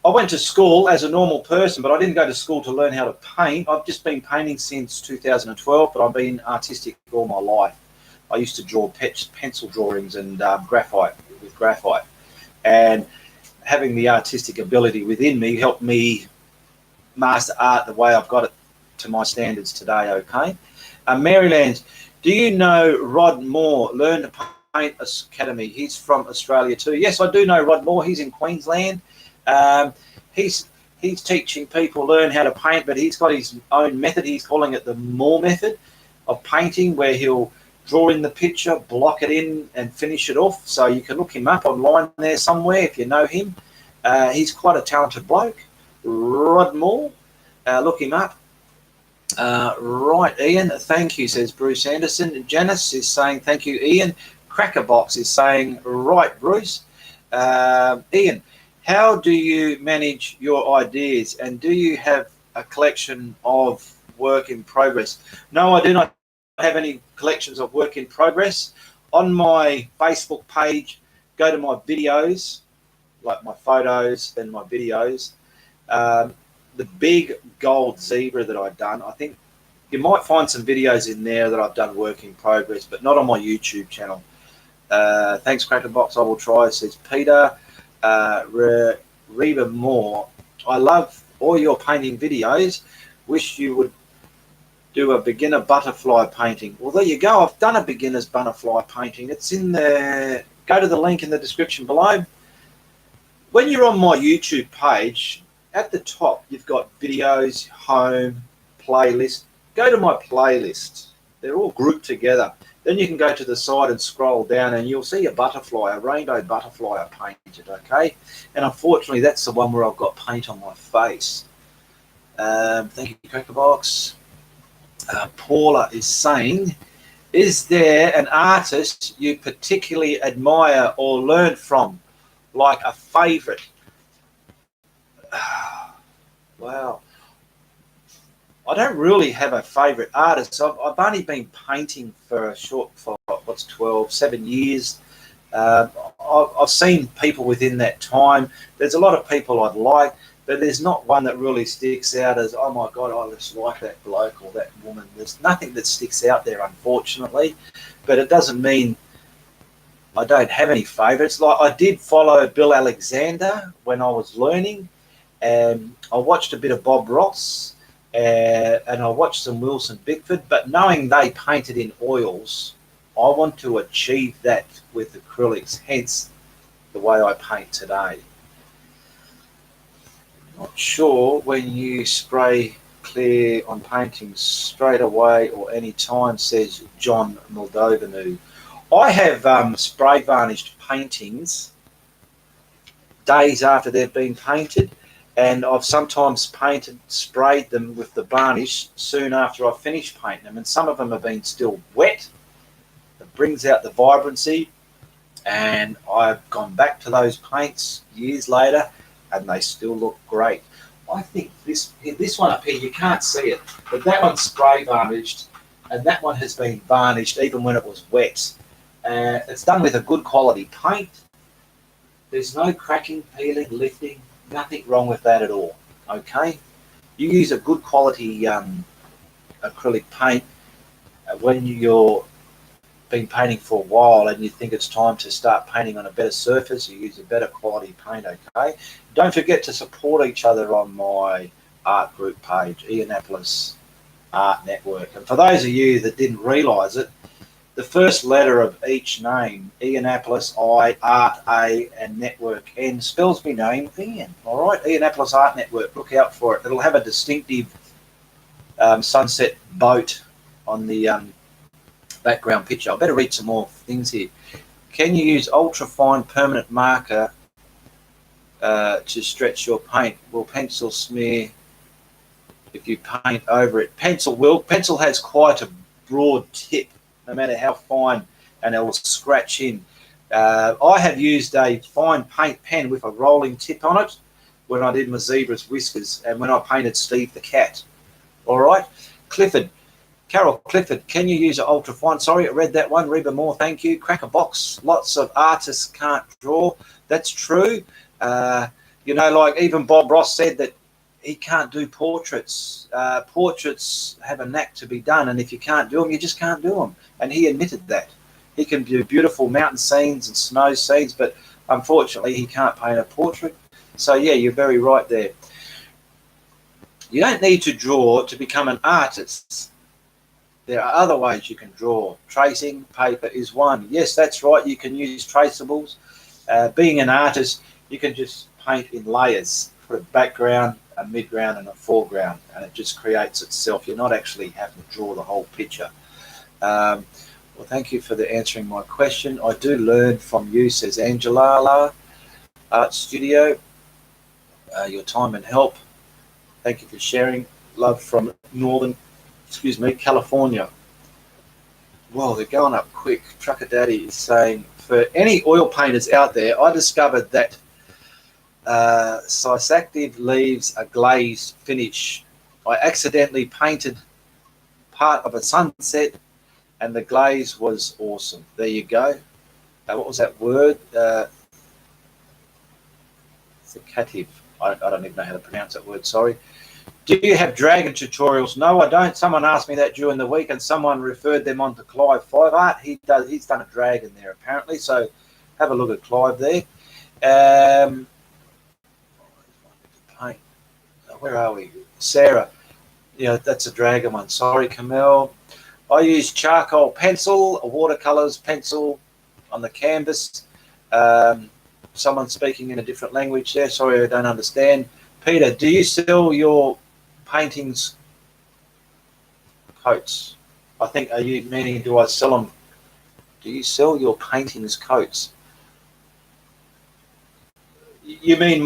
I went to school as a normal person, but I didn't go to school to learn how to paint. I've just been painting since 2012, but I've been artistic all my life. I used to draw pencil drawings and graphite. And having the artistic ability within me helped me master art the way I've got it to my standards today, okay? Maryland, do you know Rod Moore, Learn to Paint Academy? He's from Australia too. Yes, I do know Rod Moore. He's in Queensland. He's teaching people learn how to paint, but he's got his own method. He's calling it the Moore method of painting, where he'll draw in the picture, block it in, and finish it off. So you can look him up online there somewhere if you know him. He's quite a talented bloke. Rod Moore, look him up. Right, Ian, thank you, says Bruce Anderson. Janice is saying thank you, Ian. Crackerbox is saying right, Bruce. Ian, how do you manage your ideas, and do you have a collection of work in progress? No, I do not have any collections of work in progress. On my Facebook page, go to my videos, like my photos and my videos. The big gold zebra that I've done, I think you might find some videos in there that I've done work in progress, but not on my YouTube channel. Thanks, Crackerbox. I will try, says Peter. Reba Moore, I love all your painting videos. Wish you would do a beginner butterfly painting. Well, there you go. I've done a beginner's butterfly painting. It's in the... Go to the link in the description below. When you're on my YouTube page, at the top, you've got videos, home, playlist. Go to my playlist. They're all grouped together. Then you can go to the side and scroll down and you'll see a butterfly, a rainbow butterfly I painted, okay? And unfortunately, that's the one where I've got paint on my face. Thank you, Crackerbox. Paula is saying, is there an artist you particularly admire or learn from, like a favourite? Wow. I don't really have a favourite artist. I've only been painting for 7 years. I've seen people within that time. There's a lot of people I'd like, but there's not one that really sticks out as, oh my God, I just like that bloke or that woman. There's nothing that sticks out there, unfortunately, but it doesn't mean I don't have any favourites. Like, I did follow Bill Alexander when I was learning, and I watched a bit of Bob Ross, and I watched some Wilson Bickford, but knowing they painted in oils, I want to achieve that with acrylics, hence the way I paint today. Not sure when you spray clear on paintings straight away or any time, says John Moldovanou. I have spray varnished paintings days after they've been painted, and I've sometimes sprayed them with the varnish soon after I've finished painting them, and some of them have been still wet. It brings out the vibrancy, and I've gone back to those paints years later and they still look great. I think this one up here, you can't see it, but that one's spray varnished, and that one has been varnished even when it was wet. It's done with a good quality paint, There's no cracking, peeling, lifting, nothing wrong with that at all. Okay, you use a good quality acrylic paint when you're been painting for a while and you think it's time to start painting on a better surface. You use a better quality paint. Okay, don't forget to support each other on my art group page, Ianapolis Art Network. And for those of you that didn't realise it, the first letter of each name, Ianapolis, I, Art, A, and Network, N, spells me name, Ian. All right, Ianapolis Art Network, look out for it. It'll have a distinctive sunset boat on the background picture. I better read some more things here. Can you use ultra-fine permanent marker to stretch your paint? Will pencil smear if you paint over it? Pencil will. Pencil has quite a broad tip, no matter how fine, and it will scratch in. I have used a fine paint pen with a rolling tip on it when I did my zebra's whiskers and when I painted Steve the cat. All right, Clifford. Carol Clifford, can you use an ultra fine? Sorry, I read that one. Reba Moore, thank you. Cracker Box. Lots of artists can't draw. That's true. You know, like even Bob Ross said that he can't do portraits. Portraits have a knack to be done, and if you can't do them, you just can't do them. And he admitted that. He can do beautiful mountain scenes and snow scenes, but unfortunately he can't paint a portrait. So yeah, you're very right there. You don't need to draw to become an artist. There are other ways you can draw. Tracing paper is one. Yes, that's right. You can use traceables. Being an artist, you can just paint in layers, put a background, a midground, and a foreground, and it just creates itself. You're not actually having to draw the whole picture. Well, thank you for answering my question. I do learn from you, says Angela Art Studio. Your time and help. Thank you for sharing. Love from California. Well, they're going up quick. Trucker Daddy is saying, for any oil painters out there, I discovered that Sisactive leaves a glazed finish. I accidentally painted part of a sunset and the glaze was awesome. There you go. What was that word? Sisactive. I don't even know how to pronounce that word, sorry. Do you have dragon tutorials? No, I don't. Someone asked me that during the week and someone referred them on to Clive Five Art. He's done a dragon there apparently, so have a look at Clive there. Where are we? Sarah. Yeah, that's a dragon one. Sorry, Camille. I use charcoal pencil, a watercolors pencil on the canvas. Someone speaking in a different language there. Sorry, I don't understand. Peter, do you sell your paintings coats? I think, are you meaning, do I sell them? Do you sell your paintings coats? You mean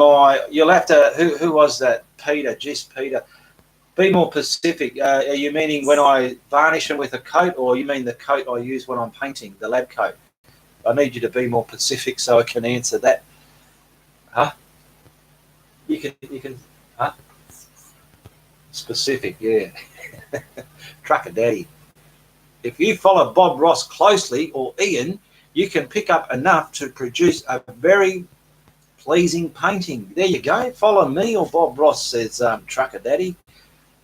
you'll have to, who was that? Peter, just Peter. Be more specific. Are you meaning when I varnish them with a coat, or you mean the coat I use when I'm painting, the lab coat? I need you to be more specific so I can answer that. Huh? You can, huh? Specific, yeah. Trucker Daddy. If you follow Bob Ross closely, or Ian, you can pick up enough to produce a very pleasing painting. There you go. Follow me or Bob Ross, says Trucker Daddy.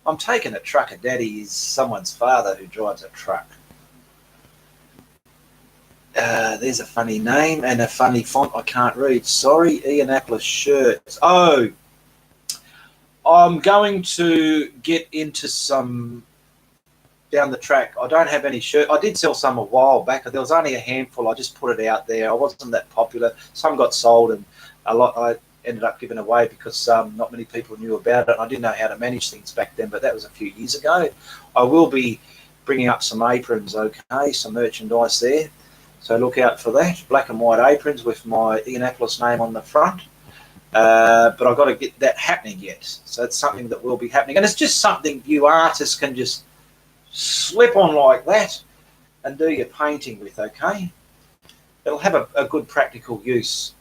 I'm taking it Trucker Daddy is someone's father who drives a truck. There's a funny name and a funny font I can't read. Sorry, Ianapolis shirts. Oh, I'm going to get into some down the track. I don't have any shirt. I did sell some a while back. There was only a handful. I just put it out there. I wasn't that popular. Some got sold and a lot I ended up giving away because not many people knew about it. I didn't know how to manage things back then, but that was a few years ago. I will be bringing up some aprons, okay, some merchandise there. So look out for that. Black and white aprons with my Ianapolis name on the front. But I've got to get that happening yet. So it's something that will be happening. And it's just something you artists can just slip on like that and do your painting with, okay? It'll have a good practical use.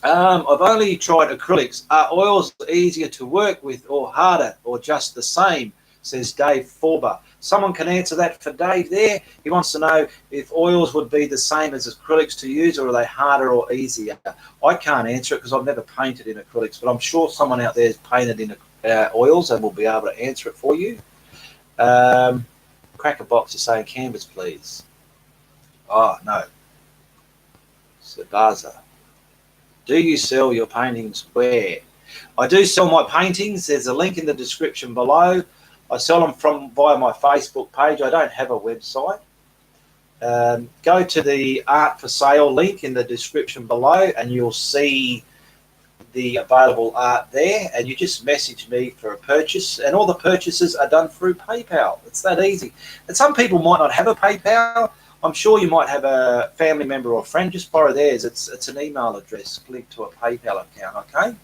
I've only tried acrylics. Are oils easier to work with or harder or just the same, says Dave Forber. Someone can answer that for Dave there. He wants to know if oils would be the same as acrylics to use, or are they harder or easier? I can't answer it because I've never painted in acrylics, but I'm sure someone out there has painted in oils and will be able to answer it for you. Cracker Box is saying canvas, please. Oh, no. Sabaza. Do you sell your paintings where? I do sell my paintings. There's a link in the description below. I sell them via my Facebook page. I don't have a website. Go to the art for sale link in the description below and you'll see the available art there, and you just message me for a purchase, and all the purchases are done through PayPal. It's that easy. And some people might not have a PayPal. I'm sure you might have a family member or friend. Just borrow theirs. It's an email address linked to a PayPal account, okay?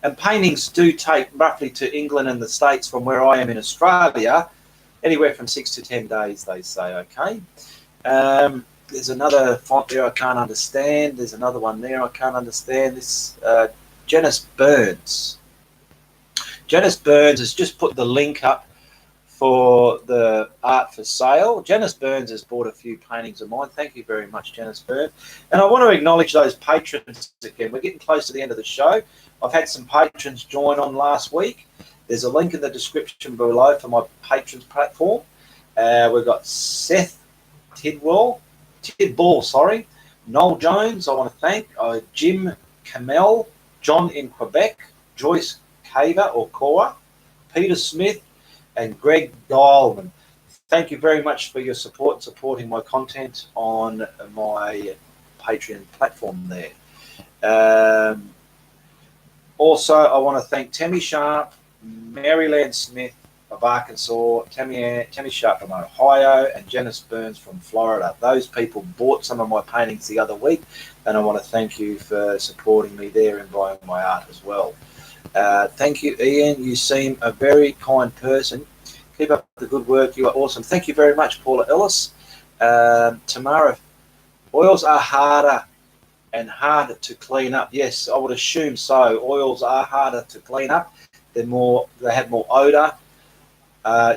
And paintings do take roughly to England and the States from where I am in Australia, anywhere from 6 to 10 days, they say, okay? There's another font there I can't understand. There's another one there I can't understand. This Janice Burns. Janice Burns has just put the link up for the art for sale. Janice Burns has bought a few paintings of mine. Thank you very much, Janice Burns. And I want to acknowledge those patrons again. We're getting close to the end of the show. I've had some patrons join on last week. There's a link in the description below for my patrons platform. We've got Seth Tidball, Noel Jones, I want to thank, Jim Kamel, John in Quebec, Joyce Caver or Cora, Peter Smith, and Greg Dialman. Thank you very much for your support, supporting my content on my Patreon platform there. Also, I want to thank Tammy Sharp, Maryland Smith of Arkansas, Tammy Sharp from Ohio, and Janice Burns from Florida. Those people bought some of my paintings the other week, and I want to thank you for supporting me there and buying my art as well. Thank you, Ian. You seem a very kind person. Keep up the good work. You are awesome. Thank you very much, Paula Ellis. Tamara, oils are harder and harder to clean up. Yes, I would assume so. Oils are harder to clean up. They have more odor.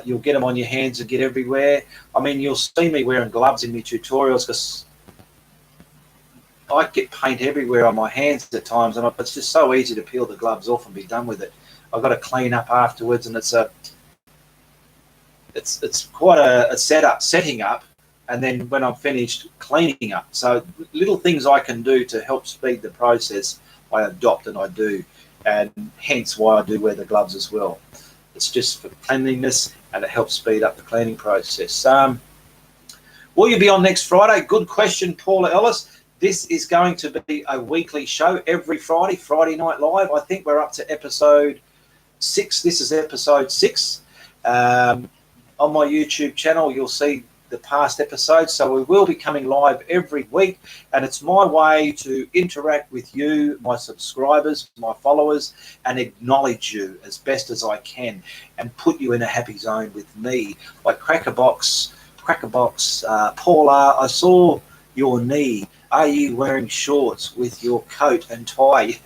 You'll get them on your hands and get everywhere. I mean, you'll see me wearing gloves in my tutorials because I get paint everywhere on my hands at times, and it's just so easy to peel the gloves off and be done with it. I've got to clean up afterwards, and it's quite a setting up, and then when I'm finished, cleaning up. So little things I can do to help speed the process, I adopt and I do, and hence why I do wear the gloves as well. It's just for cleanliness, and it helps speed up the cleaning process. Will you be on next Friday? Good question, Paula Ellis. This is going to be a weekly show every Friday, Friday Night Live. I think we're up to episode 6. This is episode 6. On my YouTube channel, you'll see the past episodes. So we will be coming live every week, and it's my way to interact with you, my subscribers, my followers, and acknowledge you as best as I can and put you in a happy zone with me. Like Crackerbox, Paula, I saw your knee. Are you wearing shorts with your coat and tie?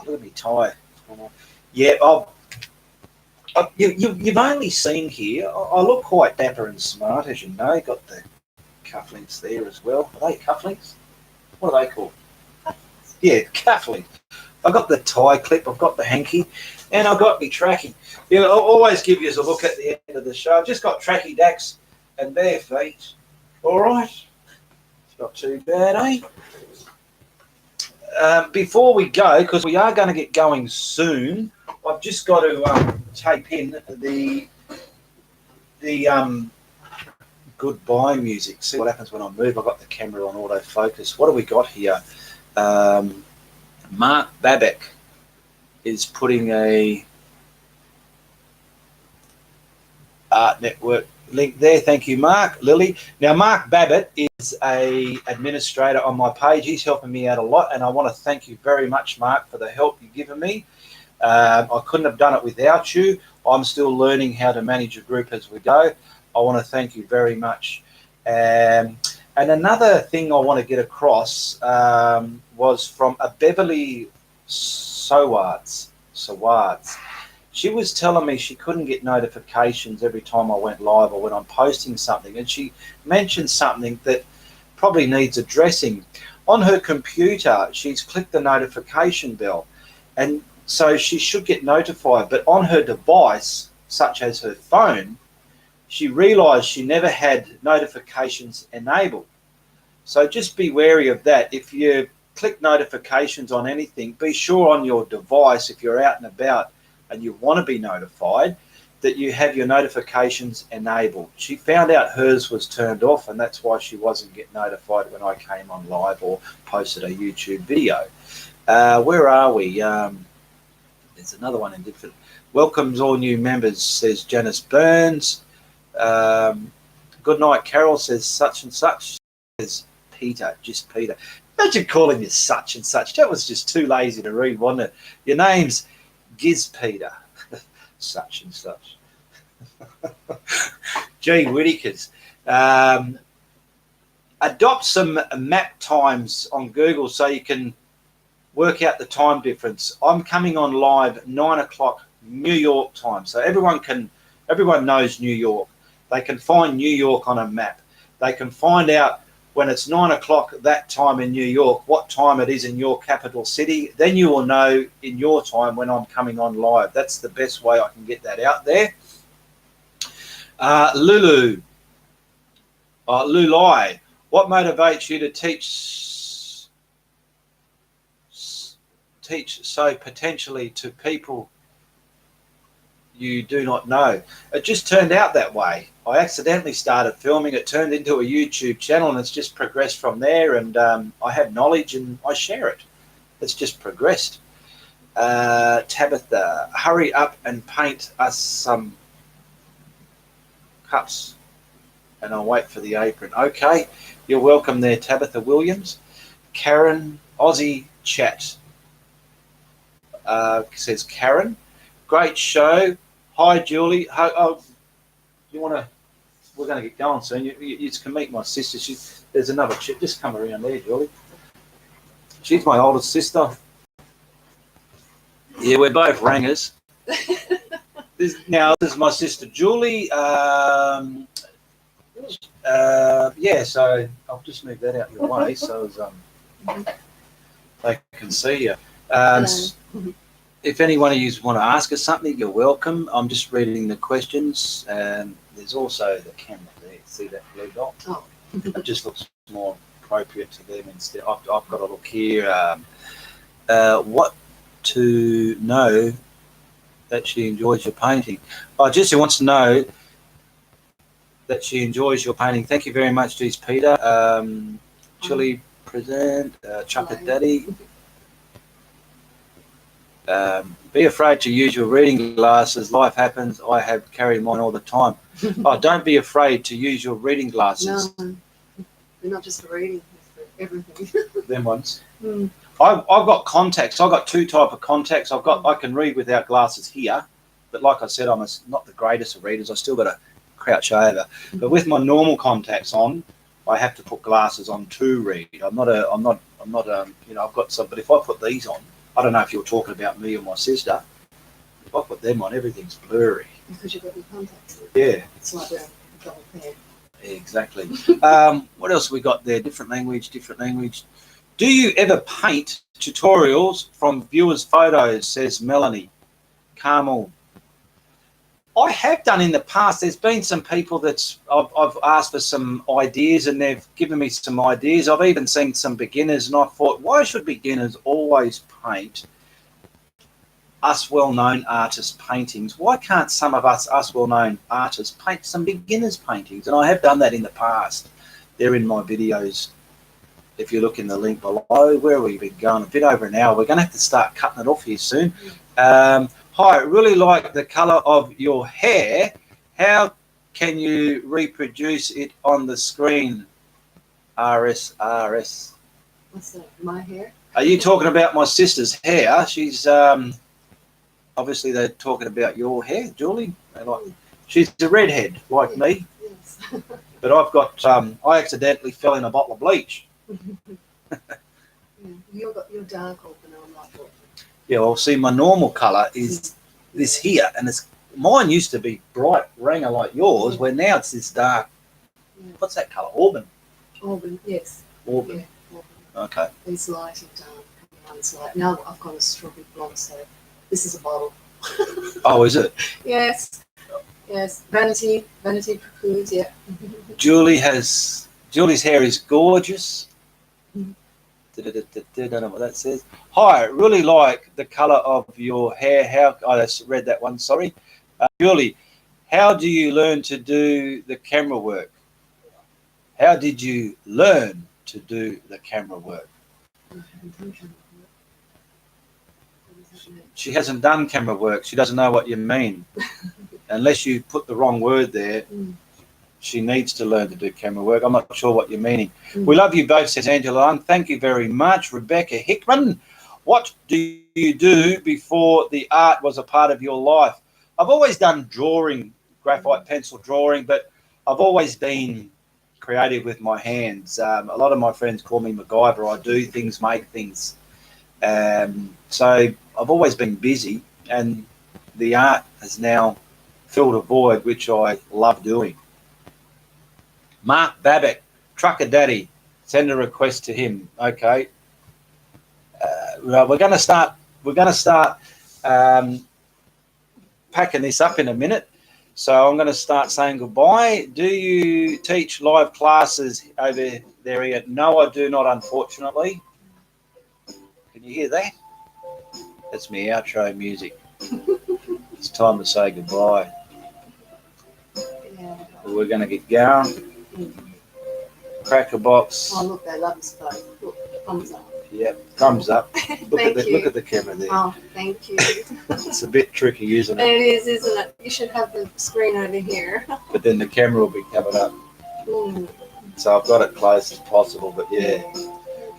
Look at me tie. Yeah, you've only seen here, I look quite dapper and smart, as you know. Got the cufflinks there as well. Are they cufflinks? What are they called? Yeah, cufflinks. I've got the tie clip, I've got the hanky, and I've got my trackie. Yeah, I'll always give you a look at the end of the show. I've just got tracky dacks and bare feet. All right. It's not too bad, eh? Before we go, because we are going to get going soon, I've just got to tape in the goodbye music. See what happens when I move. I've got the camera on autofocus. What do we got here? Mark Babek is putting a Art Network link there. Thank you, Mark. Lily. Now, Mark Babbitt is a administrator on my page. He's helping me out a lot, and I want to thank you very much, Mark, for the help you've given me. I couldn't have done it without you. I'm still learning how to manage a group as we go. I want to thank you very much. And another thing I want to get across was from a Beverly Sowards. she was telling me she couldn't get notifications every time I went live or when I'm posting something. And she mentioned something that probably needs addressing. On her computer, she's clicked the notification bell, and so she should get notified. But on her device, such as her phone, she realised she never had notifications enabled. So just be wary of that. If you click notifications on anything, be sure on your device, if you're out and about and you want to be notified, that you have your notifications enabled. She found out hers was turned off, and that's why she wasn't getting notified when I came on live or posted a YouTube video. Where are we? There's another one in different. Welcomes all new members, says Janice Burns. Good night, Carol, says such and such. Says Peter, just Peter. Imagine calling you such and such. That was just too lazy to read, wasn't it? Your name's Giz Peter. Such and such. Gee Whittakers. Adopt some map times on Google so you can work out the time difference. I'm coming on live 9 o'clock New York time. So everyone knows New York. They can find New York on a map. They can find out when it's 9 o'clock that time in New York, what time it is in your capital city. Then you will know in your time when I'm coming on live. That's the best way I can get that out there. Lulu, Lulai, what motivates you to teach so potentially to people you do not know? It just turned out that way. I accidentally started filming. It turned into a YouTube channel, and it's just progressed from there. And I have knowledge and I share it. It's just progressed. Tabitha, hurry up and paint us some cups, and I'll wait for the apron. Okay, you're welcome there, Tabitha Williams. Karen, Aussie chat, says Karen. Great show. Hi, Julie. You want to? We're going to get going soon. You can meet my sister. There's another chick. Just come around there, Julie. She's my oldest sister. Yeah, we're both rangers. This is my sister Julie. Yeah, so I'll just move that out your way so they can see you. If anyone of you want to ask us something, you're welcome. I'm just reading the questions. There's also the camera there. See that blue dot? Oh. It just looks more appropriate to them instead. I've got a look here. What to know that she enjoys your painting? Oh, Jessie wants to know that she enjoys your painting. Thank you very much, Geez Peter. Chili present, Chucket Daddy. Be afraid to use your reading glasses. Life happens. I have carried mine all the time. Oh, don't be afraid to use your reading glasses. No, they're not just for reading, it's for everything. Them ones. I've got contacts. I've got two type of contacts. I can read without glasses here, but like I said, I'm not the greatest of readers. I still got to crouch over. But with my normal contacts on, I have to put glasses on to read. I'm not I've got some. But if I put these on, I don't know if you're talking about me or my sister. If I put them on, everything's blurry. Because you've got your contacts. Yeah. It's like a double pair. Exactly. What else we got there? Different language. Do you ever paint tutorials from viewers' photos, says Melanie Carmel. I have done in the past. There's been some people I've asked for some ideas and they've given me some ideas. I've even seen some beginners and I thought, why should beginners always paint us well-known artists' paintings? Why can't some of us well-known artists paint some beginners' paintings? And I have done that in the past. They're in my videos. If you look in the link below, where we've been going a bit over an hour, we're going to have to start cutting it off here soon. Hi, really like the colour of your hair. How can you reproduce it on the screen? RS. What's that? My hair? Are you talking about my sister's hair? She's obviously they're talking about your hair, Julie. She's a redhead like me. Yes. But I've got I accidentally fell in a bottle of bleach. Yeah, you're dark open and I'm light. Yeah, well, see, my normal colour is this here, and it's mine used to be bright ranger like yours, where now it's this dark. Yeah. What's that colour? Auburn. Auburn, yes. Auburn. Yeah, Auburn. Okay. These light and dark. One's light. Now I've got a strawberry blonde, so this is a bottle. Oh, is it? Yes. Yes. Vanity precludes, yeah. Julie's hair is gorgeous. Mhm. Don't know what that says. Hi, really like the colour of your hair. How I just read that one. Sorry, Julie. How do you learn to do the camera work? How did you learn to do the camera work? She hasn't done camera work. She doesn't know what you mean. Unless you put the wrong word there, she needs to learn to do camera work. I'm not sure what you're meaning. We love you both, says Angela Lung. Thank you very much. Rebecca Hickman, what do you do before the art was a part of your life? I've always done drawing, graphite pencil drawing, but I've always been creative with my hands. A lot of my friends call me MacGyver. I do things, make things. So I've always been busy, and the art has now filled a void, which I love doing. Mark Babbitt, Trucker Daddy, send a request to him. Okay. We're going to start. Packing this up in a minute, so I'm going to start saying goodbye. Do you teach live classes over there yet? No, I do not, unfortunately. Can you hear that? That's my outro music. It's time to say goodbye. Yeah. We're going to get going. Cracker box. Oh, look, they love us both. Look, thumbs up. Yep, thumbs up. Look Thank at you. look at the camera there. Oh, thank you. It's a bit tricky, isn't it? It is, isn't it? You should have the screen over here. But then the camera will be covered up. Mm. So I've got it close as possible, but yeah.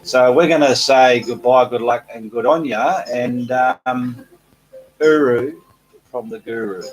So we're going to say goodbye, good luck, and good on ya, and Uru from the Guru.